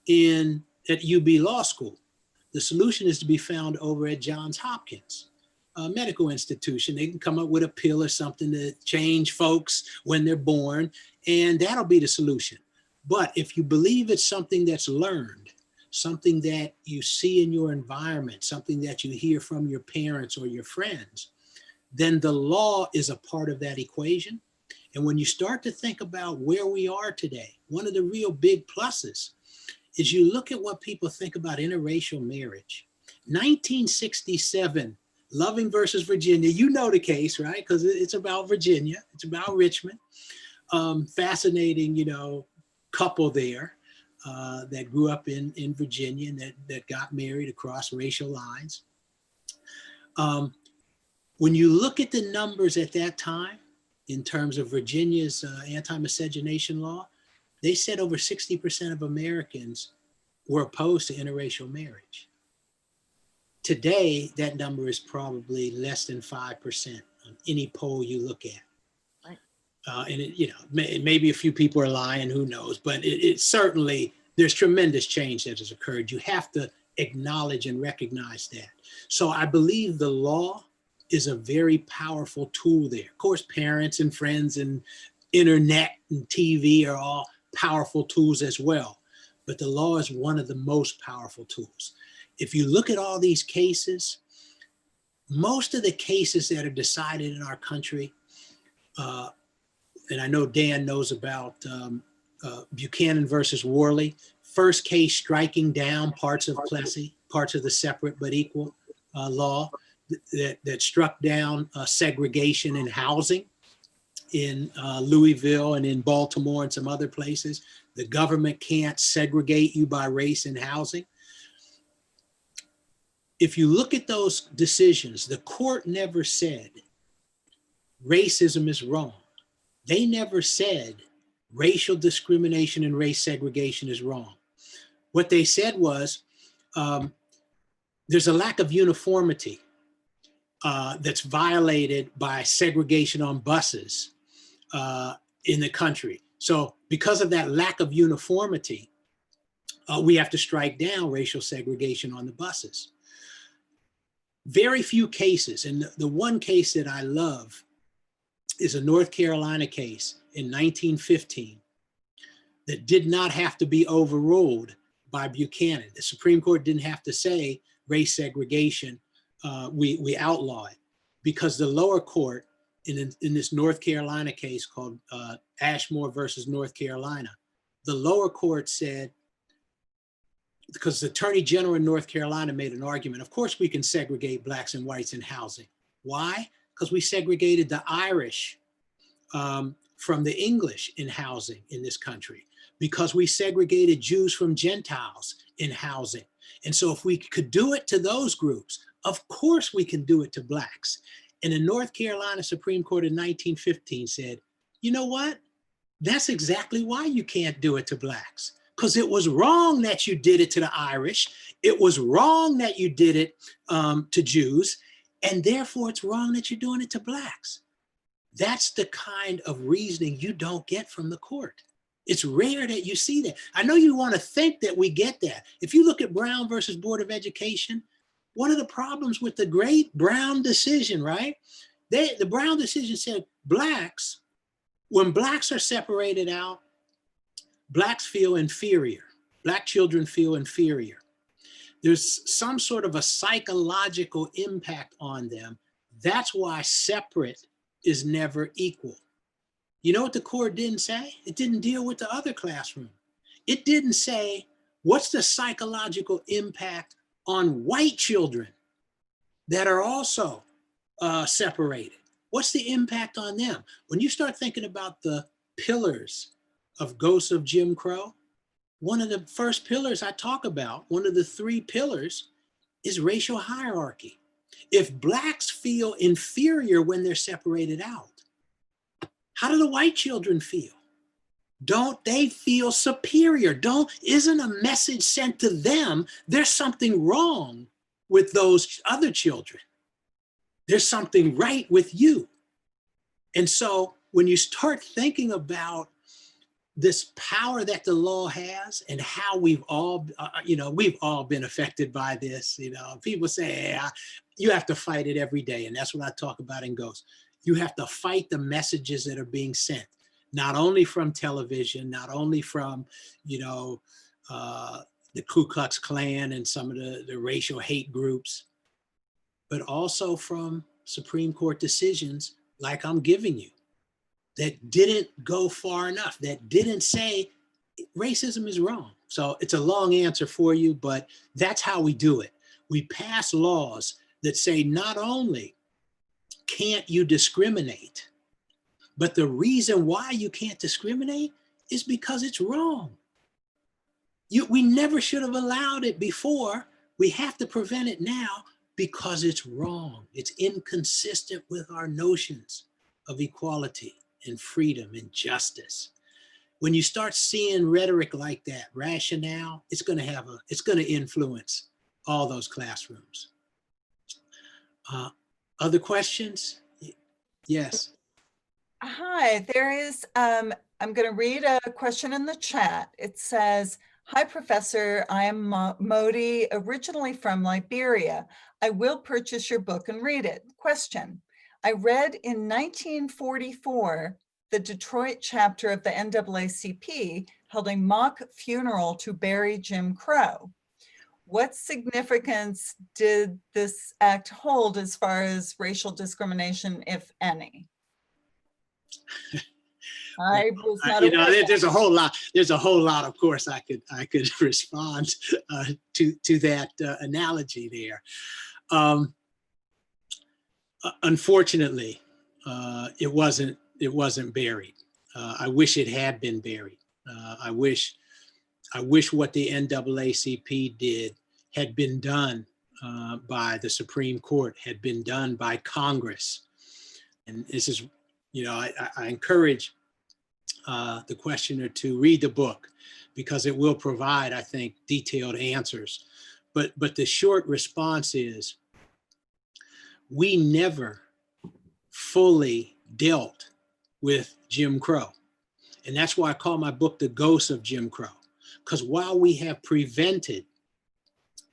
at UB Law School. The solution is to be found over at Johns Hopkins medical institution. They can come up with a pill or something to change folks when they're born, and that'll be the solution. But if you believe it's something that's learned, something that you see in your environment, something that you hear from your parents or your friends, then the law is a part of that equation. And when you start to think about where we are today, one of the real big pluses is you look at what people think about interracial marriage. 1967, Loving versus Virginia, you know the case, right? Because it's about Virginia, it's about Richmond. Fascinating, you know, couple there that grew up in Virginia and that got married across racial lines. When you look at the numbers at that time, in terms of Virginia's anti-miscegenation law, they said over 60% of Americans were opposed to interracial marriage. Today, that number is probably less than 5% on any poll you look at. And it, you know, maybe a few people are lying, who knows, but it certainly, there's tremendous change that has occurred. You have to acknowledge and recognize that. So I believe the law is a very powerful tool there. Of course, parents and friends and internet and TV are all powerful tools as well, but the law is one of the most powerful tools. If you look at all these cases, most of the cases that are decided in our country, and I know Dan knows about Buchanan versus Worley, first case striking down parts of Plessy, parts of the separate but equal law that struck down segregation in housing in Louisville and in Baltimore and some other places. The government can't segregate you by race in housing. If you look at those decisions, the court never said racism is wrong. They never said racial discrimination and race segregation is wrong. What they said was there's a lack of uniformity that's violated by segregation on buses in the country. So because of that lack of uniformity, we have to strike down racial segregation on the buses. Very few cases, and the one case that I love is a North Carolina case in 1915 that did not have to be overruled by Buchanan. The Supreme Court didn't have to say race segregation, we outlaw it, because the lower court in this North Carolina case called Ashmore versus North Carolina, the lower court said, because the Attorney General in North Carolina made an argument, of course we can segregate blacks and whites in housing. Why? Because we segregated the Irish from the English in housing in this country, because we segregated Jews from Gentiles in housing. And so if we could do it to those groups, of course we can do it to blacks. And the North Carolina Supreme Court in 1915 said, you know what? That's exactly why you can't do it to blacks. Because it was wrong that you did it to the Irish. It was wrong that you did it to Jews. And therefore it's wrong that you're doing it to blacks. That's the kind of reasoning you don't get from the court. It's rare that you see that. I know you want to think that we get that. If you look at Brown versus Board of Education, one of the problems with the great Brown decision, right? The Brown decision said blacks, when blacks are separated out, blacks feel inferior. Black children feel inferior. There's some sort of a psychological impact on them. That's why separate is never equal. You know what the court didn't say? It didn't deal with the other classroom. It didn't say, what's the psychological impact on white children that are also separated? What's the impact on them? When you start thinking about the pillars of Ghosts of Jim Crow, one of the first pillars I talk about, one of the 3 pillars, is racial hierarchy. If Blacks feel inferior when they're separated out, how do the white children feel? Don't they feel superior? Isn't a message sent to them, there's something wrong with those other children? There's something right with you. And so when you start thinking about this power that the law has and how we've all been affected by this, people say, hey, you have to fight it every day. And that's what I talk about in Ghosts. You have to fight the messages that are being sent, not only from television, not only from, the Ku Klux Klan and some of the racial hate groups, but also from Supreme Court decisions like I'm giving you that didn't go far enough, that didn't say racism is wrong. So it's a long answer for you, but that's how we do it. We pass laws that say not only can't you discriminate, but the reason why you can't discriminate is because it's wrong. We never should have allowed it before. We have to prevent it now because it's wrong. It's inconsistent with our notions of equality and freedom and justice. When you start seeing rhetoric like that, rationale, it's going to influence all those classrooms. Other questions? Yes. Hi, there is, I'm going to read a question in the chat. It says, hi, Professor, I am Modi, originally from Liberia. I will purchase your book and read it. Question, I read in 1944, the Detroit chapter of the NAACP held a mock funeral to bury Jim Crow. What significance did this act hold as far as racial discrimination, if any? I was not aware there's a whole lot, of course, I could respond to that analogy there. Unfortunately, it wasn't buried. I wish it had been buried. I wish what the NAACP did had been done by the Supreme Court, had been done by Congress. And this is, I encourage the questioner to read the book because it will provide, I think, detailed answers. But the short response is, we never fully dealt with Jim Crow. And that's why I call my book The Ghosts of Jim Crow. Because while we have prevented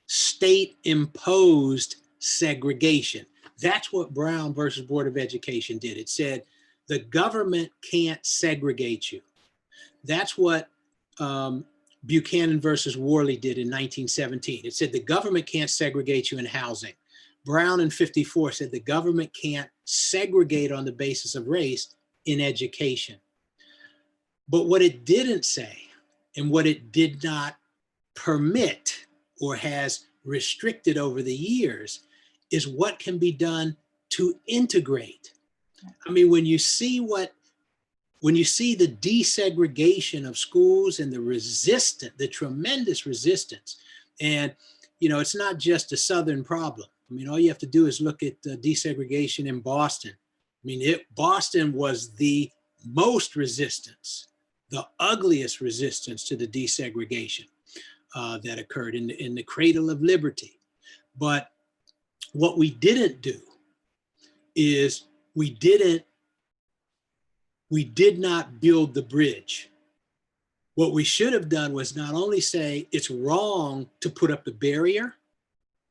state-imposed segregation, that's what Brown versus Board of Education did. It said, the government can't segregate you. That's what Buchanan versus Worley did in 1917. It said the government can't segregate you in housing. Brown in 54 said the government can't segregate on the basis of race in education. But what it didn't say, and what it did not permit or has restricted over the years, is what can be done to integrate. I mean, when you see the desegregation of schools and the tremendous resistance, and it's not just a Southern problem. I mean, all you have to do is look at desegregation in Boston. I mean, Boston was the most resistance, the ugliest resistance to the desegregation that occurred in the cradle of liberty. But what we didn't do is we did not build the bridge. What we should have done was not only say it's wrong to put up the barrier,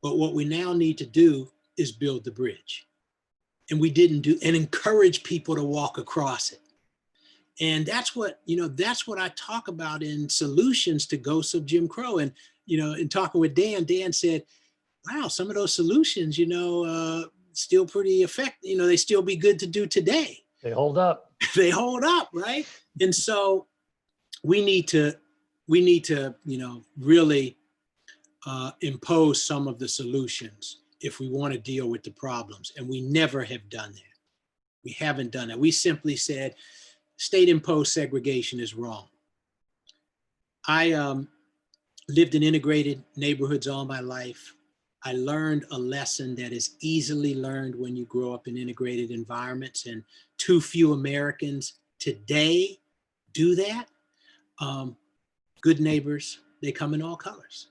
but what we now need to do is build the bridge. And we didn't do, and encourage people to walk across it. And that's what, that's what I talk about in Solutions to Ghosts of Jim Crow. And, in talking with Dan, Dan said, wow, some of those solutions, still pretty effective, they still be good to do today. They hold up. They hold up, right? And so we need to, really impose some of the solutions if we want to deal with the problems. And we never have done that. We haven't done it. We simply said state imposed segregation is wrong. I lived in integrated neighborhoods all my life. I learned a lesson that is easily learned when you grow up in integrated environments, and too few Americans today do that. Good neighbors, they come in all colors,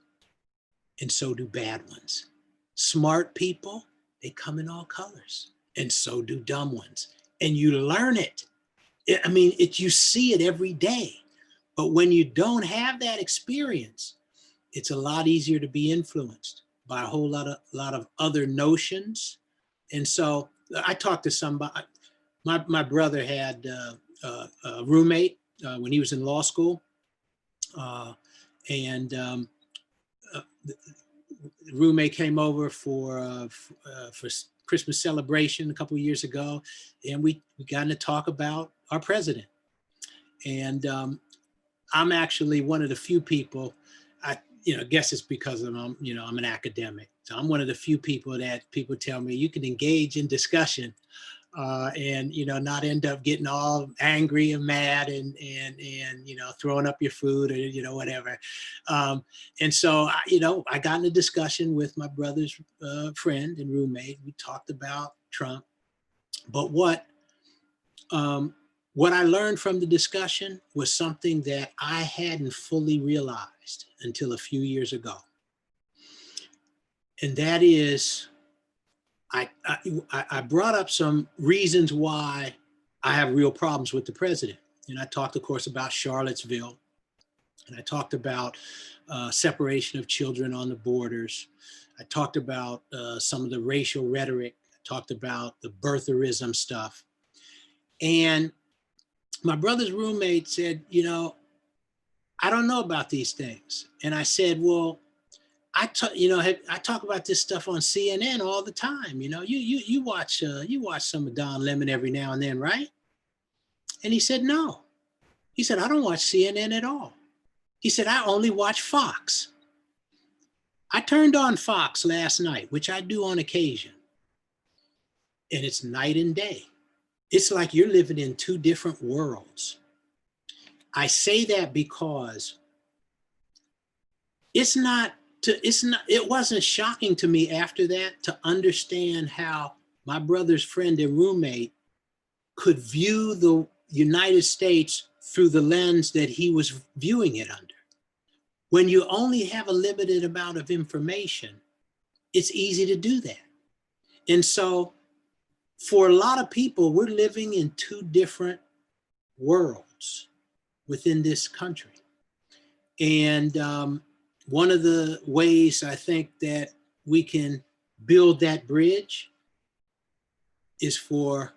and so do bad ones. Smart people, they come in all colors, and so do dumb ones. And you learn it. You see it every day. But when you don't have that experience, it's a lot easier to be influenced by a whole lot of other notions. And so I talked to somebody. My brother had a roommate when he was in law school, and the roommate came over for Christmas celebration a couple of years ago, and we got to talk about our president. And I'm actually one of the few people, I guess it's because I'm an academic. So I'm one of the few people that people tell me you can engage in discussion and not end up getting all angry and mad and throwing up your food or whatever. And so I got in a discussion with my brother's friend and roommate. We talked about Trump, but what I learned from the discussion was something that I hadn't fully realized until a few years ago. And that is, I brought up some reasons why I have real problems with the president. And I talked, of course, about Charlottesville. And I talked about separation of children on the borders. I talked about some of the racial rhetoric. I talked about the birtherism stuff. And my brother's roommate said, I don't know about these things. And I said, well, I talk about this stuff on CNN all the time. You watch some of Don Lemon every now and then, right? And he said, no. He said, I don't watch CNN at all. He said, I only watch Fox. I turned on Fox last night, which I do on occasion. And it's night and day. It's like you're living in two different worlds. I say that because it wasn't shocking to me after that to understand how my brother's friend and roommate could view the United States through the lens that he was viewing it under. When you only have a limited amount of information, it's easy to do that. And so for a lot of people, we're living in two different worlds within this country. And one of the ways I think that we can build that bridge is for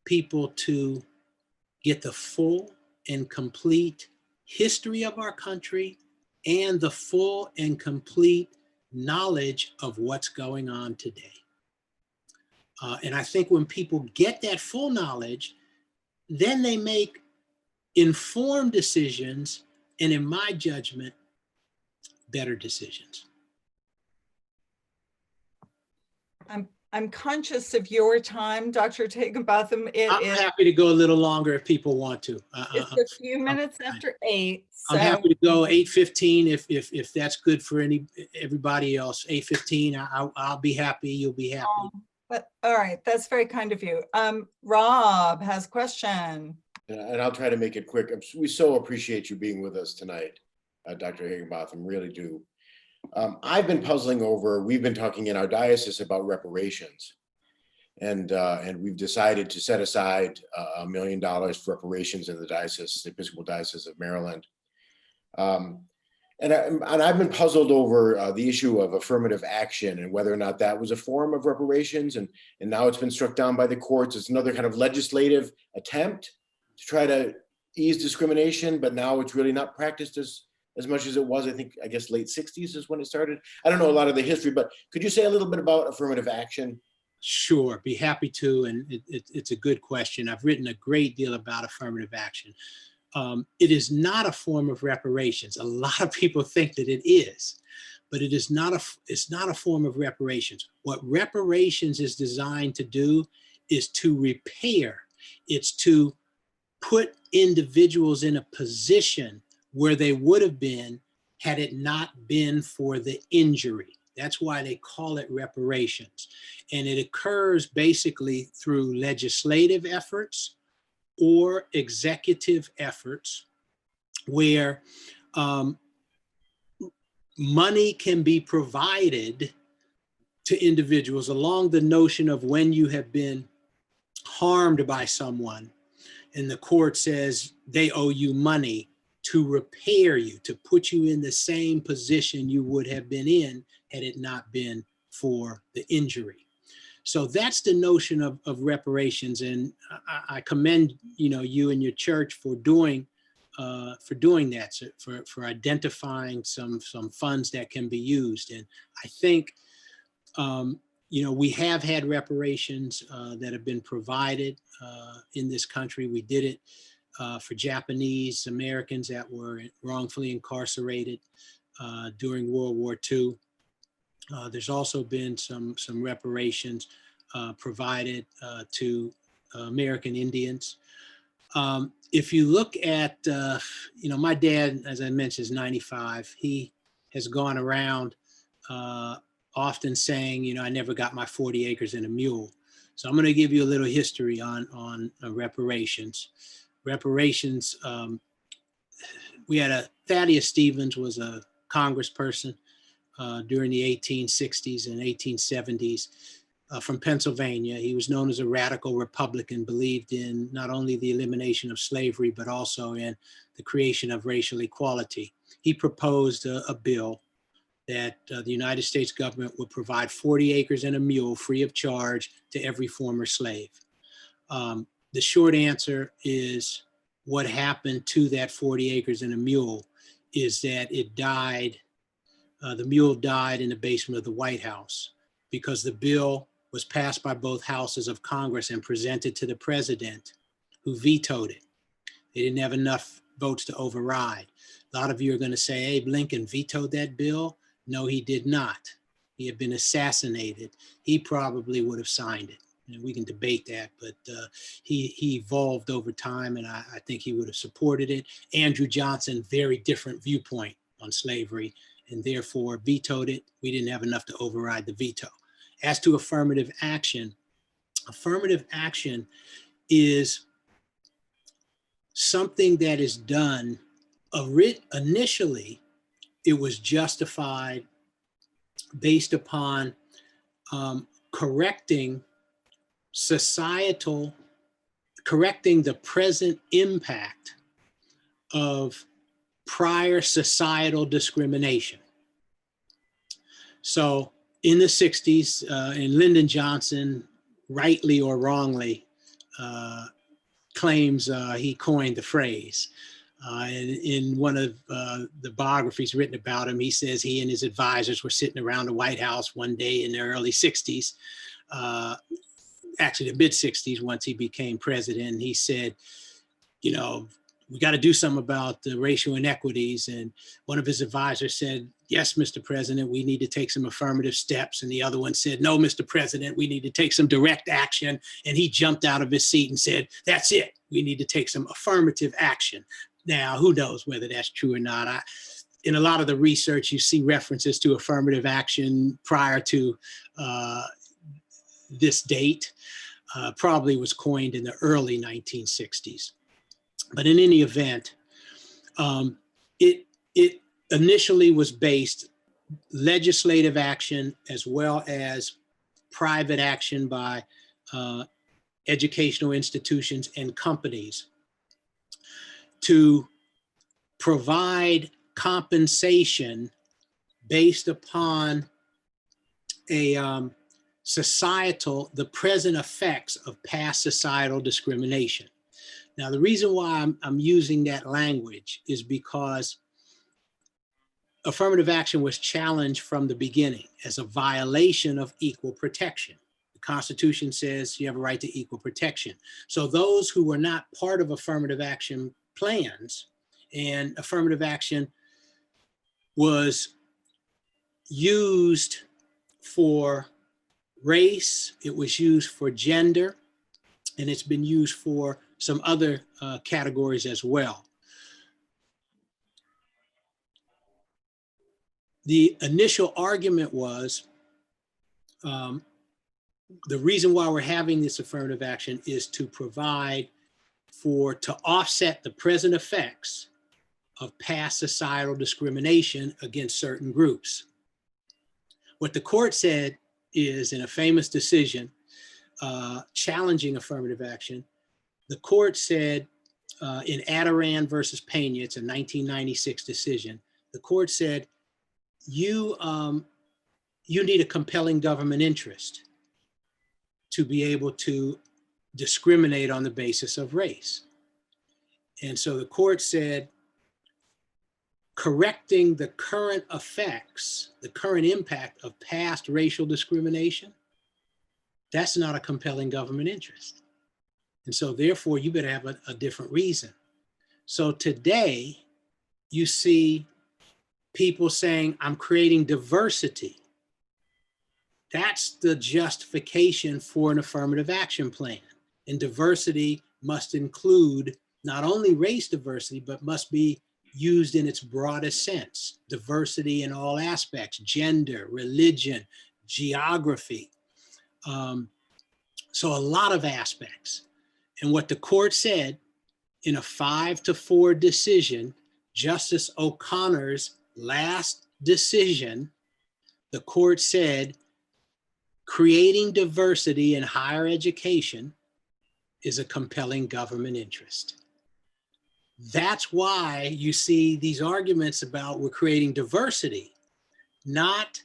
people to get the full and complete history of our country and the full and complete knowledge of what's going on today. And I think when people get that full knowledge, then they make informed decisions, and in my judgment, better decisions. I'm conscious of your time, Dr. Higginbotham. I'm happy to go a little longer if people want to. It's a few minutes after 8. So. I'm happy to go 8:15 if that's good for everybody else. 8:15, I'll be happy. You'll be happy. But all right, that's very kind of you. Rob has a question. And I'll try to make it quick. We so appreciate you being with us tonight, Dr. Higginbotham, really do. I've been puzzling over, we've been talking in our diocese about reparations, and we've decided to set aside $1 million for reparations in the diocese, the Episcopal Diocese of Maryland. And I've been puzzled over the issue of affirmative action and whether or not that was a form of reparations, and now it's been struck down by the courts. It's another kind of legislative attempt to try to ease discrimination, but now it's really not practiced as much as it was. I guess late 60s is when it started. I don't know a lot of the history, but could you say a little bit about affirmative action? Sure, be happy to, and it's a good question. I've written a great deal about affirmative action. It is not a form of reparations. A lot of people think that it is, but it's not a form of reparations. What reparations is designed to do is to repair. It's to put individuals in a position where they would have been had it not been for the injury. That's why they call it reparations. And it occurs basically through legislative efforts or executive efforts where money can be provided to individuals along the notion of when you have been harmed by someone and the court says they owe you money to repair you, to put you in the same position you would have been in had it not been for the injury. So that's the notion of reparations, and I commend you and your church for doing that, so for identifying some funds that can be used. And I think we have had reparations that have been provided in this country. We did it for Japanese Americans that were wrongfully incarcerated during World War II. There's also been some reparations provided to American Indians. If you look at, my dad, as I mentioned, is 95. He has gone around often saying, I never got my 40 acres and a mule. So I'm going to give you a little history on reparations. Reparations, we had Thaddeus Stevens was a congressperson during the 1860s and 1870s from Pennsylvania. He was known as a radical Republican, believed in not only the elimination of slavery, but also in the creation of racial equality. He proposed a bill that the United States government would provide 40 acres and a mule free of charge to every former slave. The short answer is what happened to that 40 acres and a mule is that it died. The mule died in the basement of the White House because the bill was passed by both houses of Congress and presented to the president, who vetoed it. They didn't have enough votes to override. A lot of you are going to say, Abe Lincoln vetoed that bill. No, he did not. He had been assassinated. He probably would have signed it. And we can debate that, but he evolved over time, and I think he would have supported it. Andrew Johnson, very different viewpoint on slavery, and therefore vetoed it. We didn't have enough to override the veto. As to affirmative action is something that is done. Initially, it was justified based upon correcting the present impact of prior societal discrimination. So in the 60s, and Lyndon Johnson, rightly or wrongly, claims he coined the phrase. And in one of the biographies written about him, he says he and his advisors were sitting around the White House one day in the early 60s, actually the mid 60s once he became president. And he said, we got to do something about the racial inequities. And one of his advisors said, yes, Mr. President, we need to take some affirmative steps. And the other one said, no, Mr. President, we need to take some direct action. And he jumped out of his seat and said, that's it. We need to take some affirmative action. Now, who knows whether that's true or not? In a lot of the research, you see references to affirmative action prior to this date. Probably was coined in the early 1960s. But in any event, it initially was based legislative action as well as private action by educational institutions and companies to provide compensation based upon the present effects of past societal discrimination. Now, the reason why I'm using that language is because affirmative action was challenged from the beginning as a violation of equal protection. The Constitution says you have a right to equal protection. So those who were not part of affirmative action plans, and affirmative action was used for race, it was used for gender, and it's been used for some other categories as well. The initial argument was the reason why we're having this affirmative action is to provide to offset the present effects of past societal discrimination against certain groups. What the court said is, in a famous decision challenging affirmative action, the court said in Adirondack versus Pena, it's a 1996 decision, the court said, you need a compelling government interest to be able to discriminate on the basis of race. And so the court said, correcting the current effects, the current impact of past racial discrimination, that's not a compelling government interest. And so therefore you better have a different reason. So today you see people saying, I'm creating diversity. That's the justification for an affirmative action plan. And diversity must include not only race diversity, but must be used in its broadest sense. Diversity in all aspects, gender, religion, geography. So a lot of aspects. And what the court said in a 5-4 decision, Justice O'Connor's last decision, the court said, creating diversity in higher education is a compelling government interest. That's why you see these arguments about we're creating diversity, not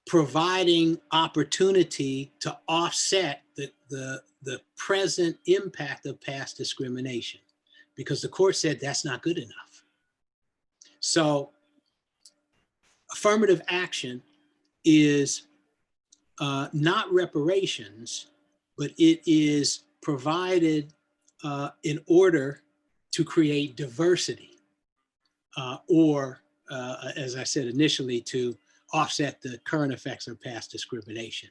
providing opportunity to offset the present impact of past discrimination, because the court said that's not good enough. So affirmative action is not reparations, but it is provided in order to create diversity, or as I said initially, to offset the current effects of past discrimination.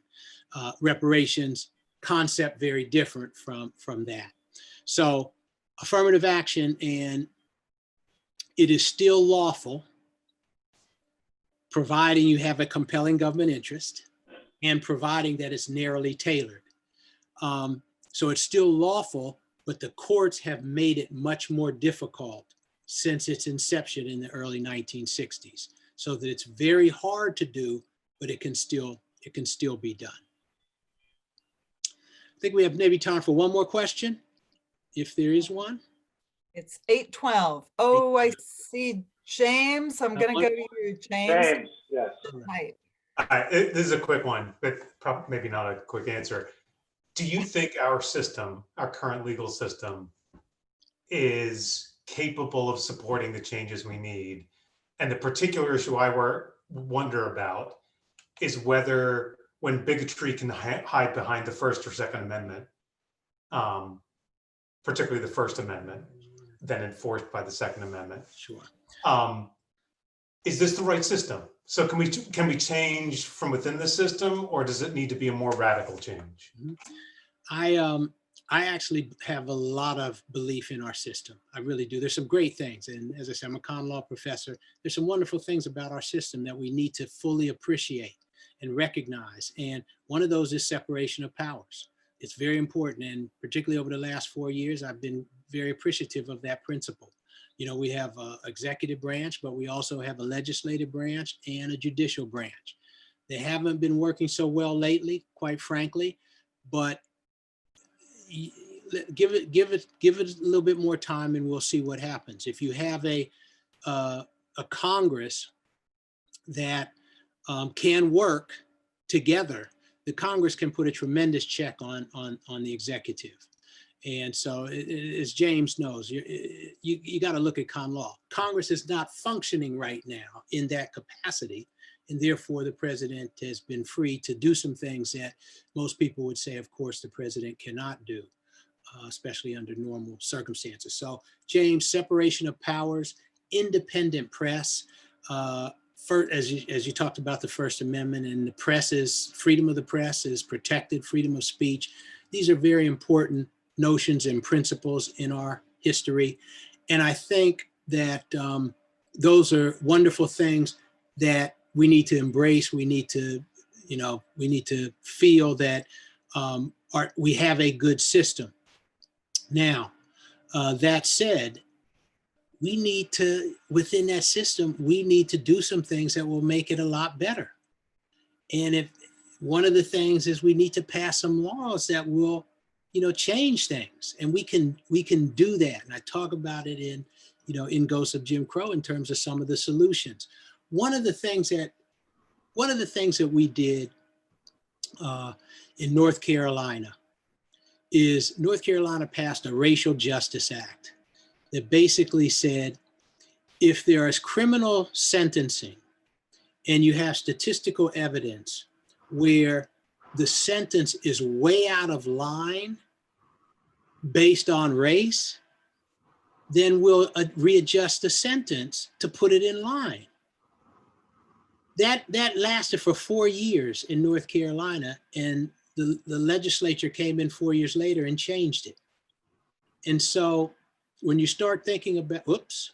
Reparations concept very different from that. So affirmative action, and it is still lawful, providing you have a compelling government interest and providing that it's narrowly tailored. So it's still lawful, but the courts have made it much more difficult since its inception in the early 1960s, so that it's very hard to do, but it can still be done. I think we have maybe time for one more question, if there is one. It's 8:12. Oh, I see James. I'm going to go to you, James. James, yes. Hi. This is a quick one, but probably maybe not a quick answer. Do you think our system, our current legal system, is capable of supporting the changes we need? And the particular issue I wonder about is whether, when bigotry can hide behind the First or Second Amendment, particularly the First Amendment, then enforced by the Second Amendment. Sure. Is this the right system? So can we change from within the system, or does it need to be a more radical change? I actually have a lot of belief in our system. I really do. There's some great things. And as I said, I'm a common law professor. There's some wonderful things about our system that we need to fully appreciate and recognize. And one of those is separation of powers. It's very important. And particularly over the last 4 years, I've been very appreciative of that principle. You know, we have an executive branch, but we also have a legislative branch and a judicial branch. They haven't been working so well lately, quite frankly, but give it a little bit more time and we'll see what happens. If you have a Congress that can work together, the Congress can put a tremendous check on the executive. And so as James knows, you got to look at con law. Congress is not functioning right now in that capacity. And therefore the president has been free to do some things that most people would say, of course, the president cannot do, especially under normal circumstances. So James, separation of powers, independent press, as you talked about the First Amendment, and the press is, freedom of the press is protected, freedom of speech. These are very important notions and principles in our history. And I think that those are wonderful things that we need to embrace. We need to, we need to feel that we have a good system. Now, that said, we need to, within that system, we need to do some things that will make it a lot better. And if one of the things is we need to pass some laws that will, change things, and we can do that. And I talk about it in Ghosts of Jim Crow in terms of some of the solutions. One of the things that we did in North Carolina is North Carolina passed a Racial Justice Act that basically said, if there is criminal sentencing and you have statistical evidence where the sentence is way out of line based on race, then we'll readjust the sentence to put it in line. That lasted for 4 years in North Carolina, and the legislature came in 4 years later and changed it. And so when you start thinking about, whoops,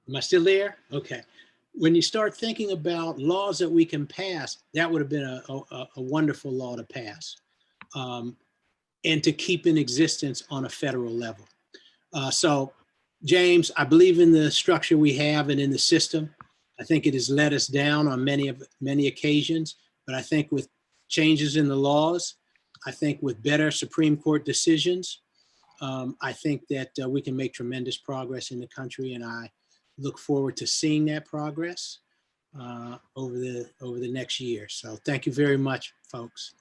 am I still there? Okay. When you start thinking about laws that we can pass, that would have been a wonderful law to pass, and to keep in existence on a federal level. So James, I believe in the structure we have and in the system. I think it has let us down on many occasions, but I think with changes in the laws, I think with better Supreme Court decisions, I think that we can make tremendous progress in the country, and I look forward to seeing that progress over the next year. So thank you very much, folks.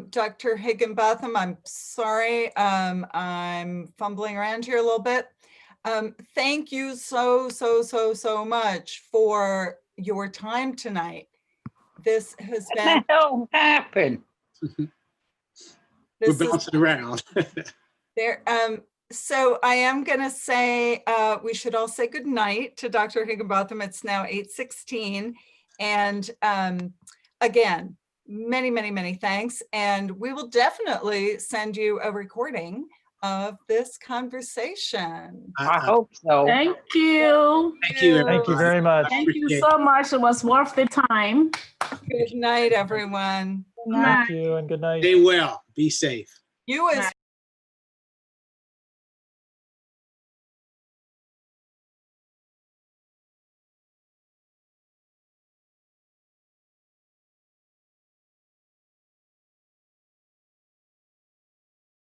Dr. Higginbotham, I'm sorry, I'm fumbling around here a little bit. Thank you so much for your time tonight. This has What been. the hell happened? We're bouncing around. There. So I am going to say we should all say good night to Dr. Higginbotham. It's now 8:16, and again, many thanks, and we will definitely send you a recording of this conversation. I hope so. Thank you. Thank you, everybody. Thank you very much. Thank you Appreciate so much. It was worth the time. Good night, everyone. Thank you and good night. Stay well, be safe. You as